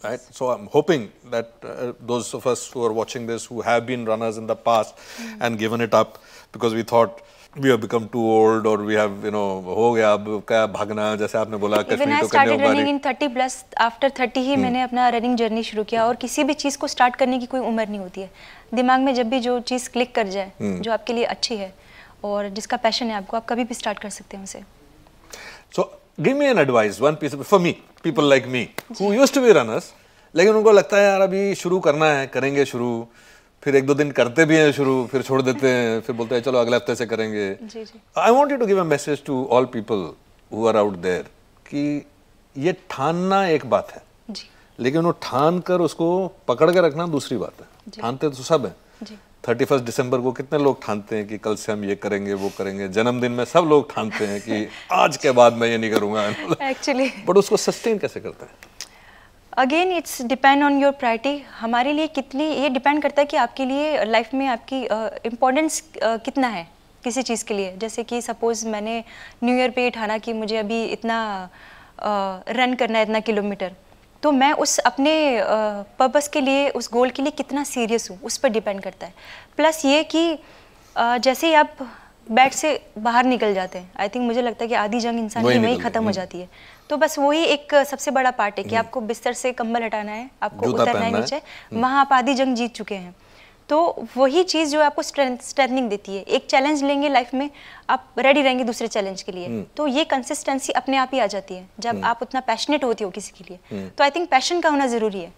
A: Right? So I'm hoping that those of us who are watching this, who have been runners in the past and given it up because we thought we have become too old or we have, you know, हो गया अब क्या भागना, जैसे आपने बोला कश्मीर तो करने
B: started running in 30 plus, after 30 ही मैंने अपना रनिंग जर्नी शुरू किया। और किसी भी चीज़ को स्टार्ट करने की कोई उम्र नहीं होती है। दिमाग में जब भी जो चीज़ क्लिक कर जाए, जो आपके लिए अच्छी है और जिसका पैशन है आपको, आप कभी भी स्टार्ट कर सकते हैं उसे।
A: So give me an advice, one piece for me, people like me who used to be runners, लेकिन उनको लगता है यार अभी शुरू करना है, करेंगे शुरू, फिर 1-2 दिन करते भी हैं शुरू, फिर छोड़ देते हैं, फिर बोलते हैं चलो अगले हफ्ते से करेंगे। I want you to give a message to all people who are out there कि ये ठानना एक बात है, लेकिन वो ठान कर उसको पकड़ के रखना दूसरी बात है। ठानते तो सब हैं। 31 दिसंबर को कितने लोग ठानते हैं कि कल से हम ये करेंगे वो करेंगे, जन्मदिन में सब लोग ठानते हैं कि आज के बाद मैं ये नहीं करूंगा एक्चुअली, बट उसको सस्टेन कैसे करते हैं?
B: Again it's depend on your priority. हमारे लिए कितनी, ये डिपेंड करता है कि आपके लिए लाइफ में आपकी इम्पोर्टेंस कितना है किसी चीज़ के लिए। जैसे कि सपोज़ मैंने न्यू ईयर पे ठाना कि मुझे अभी इतना रन करना है, इतना किलोमीटर, तो मैं उस अपने पर्पस के लिए, उस गोल के लिए कितना सीरियस हूँ, उस पर डिपेंड करता है। प्लस ये कि जैसे ही आप बेड से बाहर निकल जाते हैं, आई थिंक मुझे लगता है कि आधी जंग इंसान की वहीं ख़त्म हो जाती है। तो बस वही एक सबसे बड़ा पार्ट है कि आपको बिस्तर से कंबल हटाना है, आपको उतरना है नीचे, वहाँ आप आधी जंग जीत चुके हैं। तो वही चीज़ जो आपको स्ट्रेंथनिंग देती है। एक चैलेंज लेंगे लाइफ में, आप रेडी रहेंगे दूसरे चैलेंज के लिए। तो ये कंसिस्टेंसी अपने आप ही आ जाती है जब आप उतना पैशनेट होती हो किसी के लिए। तो आई थिंक पैशन का होना ज़रूरी है,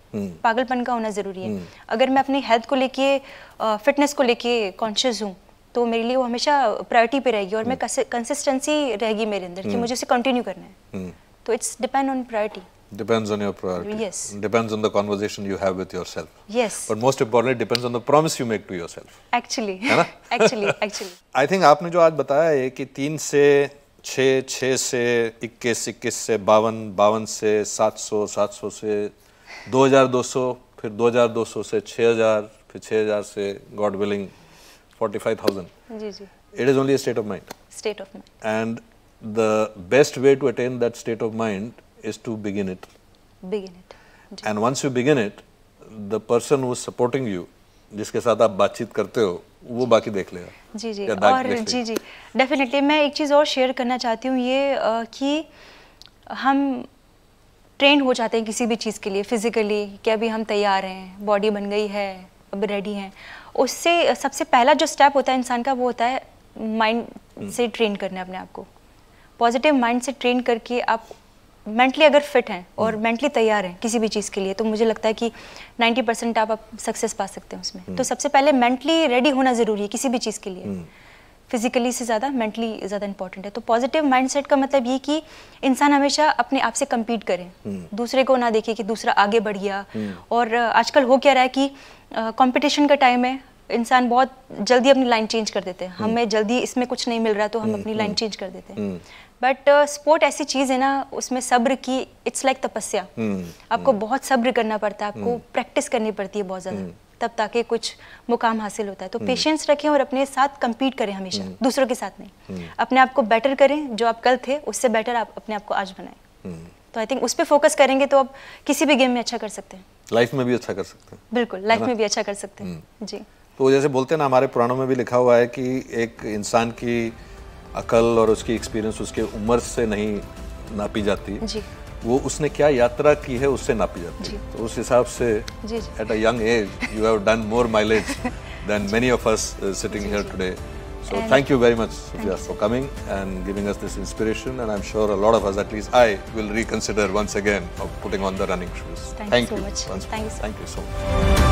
B: पागलपन का होना ज़रूरी है। अगर मैं अपनी हेल्थ को लेके, फिटनेस को लेके कॉन्शियस हूँ, तो मेरे लिए वो हमेशा प्रायोरिटी पे रहेगी और मैं कंसिस्टेंसी रहेगी मेरे अंदर कि मुझे उसे कंटिन्यू करना है। तो it's depend on priority.
A: Depends on your priority.
B: Yes.
A: Depends on the conversation you have with yourself.
B: Yes.
A: But most importantly, it depends on the promise you make to yourself.
B: Actually.
A: है ना?
B: Actually.
A: I think आपने जो आज बताया है कि 3 से 6, 6 से 21, 21 से 52, 52 से 700, 700 से 2200, फिर 2200 से 6000, फिर 6000 से God willing 45,000.
B: Ji.
A: It is only a state of mind.
B: State of mind.
A: And the best way to attain that state of mind is to begin it.
B: Begin it.
A: And once you begin it, the person who is supporting you, जिसके साथ आप बातचीत करते हो, वो बाकी देख लेगा।
B: जी और जी डेफिनेटली मैं एक चीज़ और शेयर करना चाहती हूँ ये कि हम ट्रेंड हो जाते हैं किसी भी चीज़ के लिए फिजिकली कि अभी हम तैयार हैं, बॉडी बन गई है, अब रेडी हैं। उससे सबसे पहला जो स्टेप होता है इंसान का, वो होता है माइंड से ट्रेन करना अपने आप को। पॉजिटिव माइंड से ट्रेन करके आप मेंटली अगर फिट हैं और मेंटली तैयार हैं किसी भी चीज़ के लिए, तो मुझे लगता है कि 90% आप सक्सेस पा सकते हैं उसमें। तो सबसे पहले मेंटली रेडी होना ज़रूरी है किसी भी चीज़ के लिए। फिजिकली से ज़्यादा मेंटली ज़्यादा इंपॉर्टेंट है। तो पॉजिटिव माइंडसेट का मतलब ये कि इंसान हमेशा अपने आप से कम्पीट करे, दूसरे को ना देखे कि दूसरा आगे बढ़ गया। और आजकल हो क्या रहा है कि कंपटीशन का टाइम है, इंसान बहुत जल्दी अपनी लाइन चेंज कर देते हैं। हमें जल्दी इसमें कुछ नहीं मिल रहा तो हम अपनी लाइन चेंज कर देते हैं। बट स्पोर्ट ऐसी चीज़ है ना, उसमें सब्र की, इट्स लाइक तपस्या। आपको बहुत सब्र करना पड़ता है, आपको प्रैक्टिस करनी पड़ती है बहुत ज़्यादा, तब ताकि कुछ मुकाम हासिल होता है। तो पेशेंस रखें और अपने साथ कम्पीट करें हमेशा, दूसरों के साथ नहीं। अपने आप को बेटर करें, जो आप कल थे उससे बेटर आप अपने आप को आज बनाएं। तो आई थिंक उस पर फोकस करेंगे तो आप किसी भी गेम में अच्छा कर सकते हैं,
A: लाइफ में भी अच्छा कर सकते हैं।
B: बिल्कुल, लाइफ में भी अच्छा कर सकते हैं जी।
A: तो जैसे बोलते हैं ना, हमारे पुराणों में भी लिखा हुआ है कि एक इंसान की अकल और उसकी एक्सपीरियंस उसके उम्र से नहीं नापी जाती जी। वो उसने क्या यात्रा की है उससे नापी जाती है। तो उस हिसाब से at a young age you have done more mileage than many of us sitting here today. So thank you very much, Sophia, for coming and giving us this inspiration, and I'm sure a lot of us, at least I, will reconsider once again of putting on the running shoes.
B: Thank you so much.
A: Thank you so much.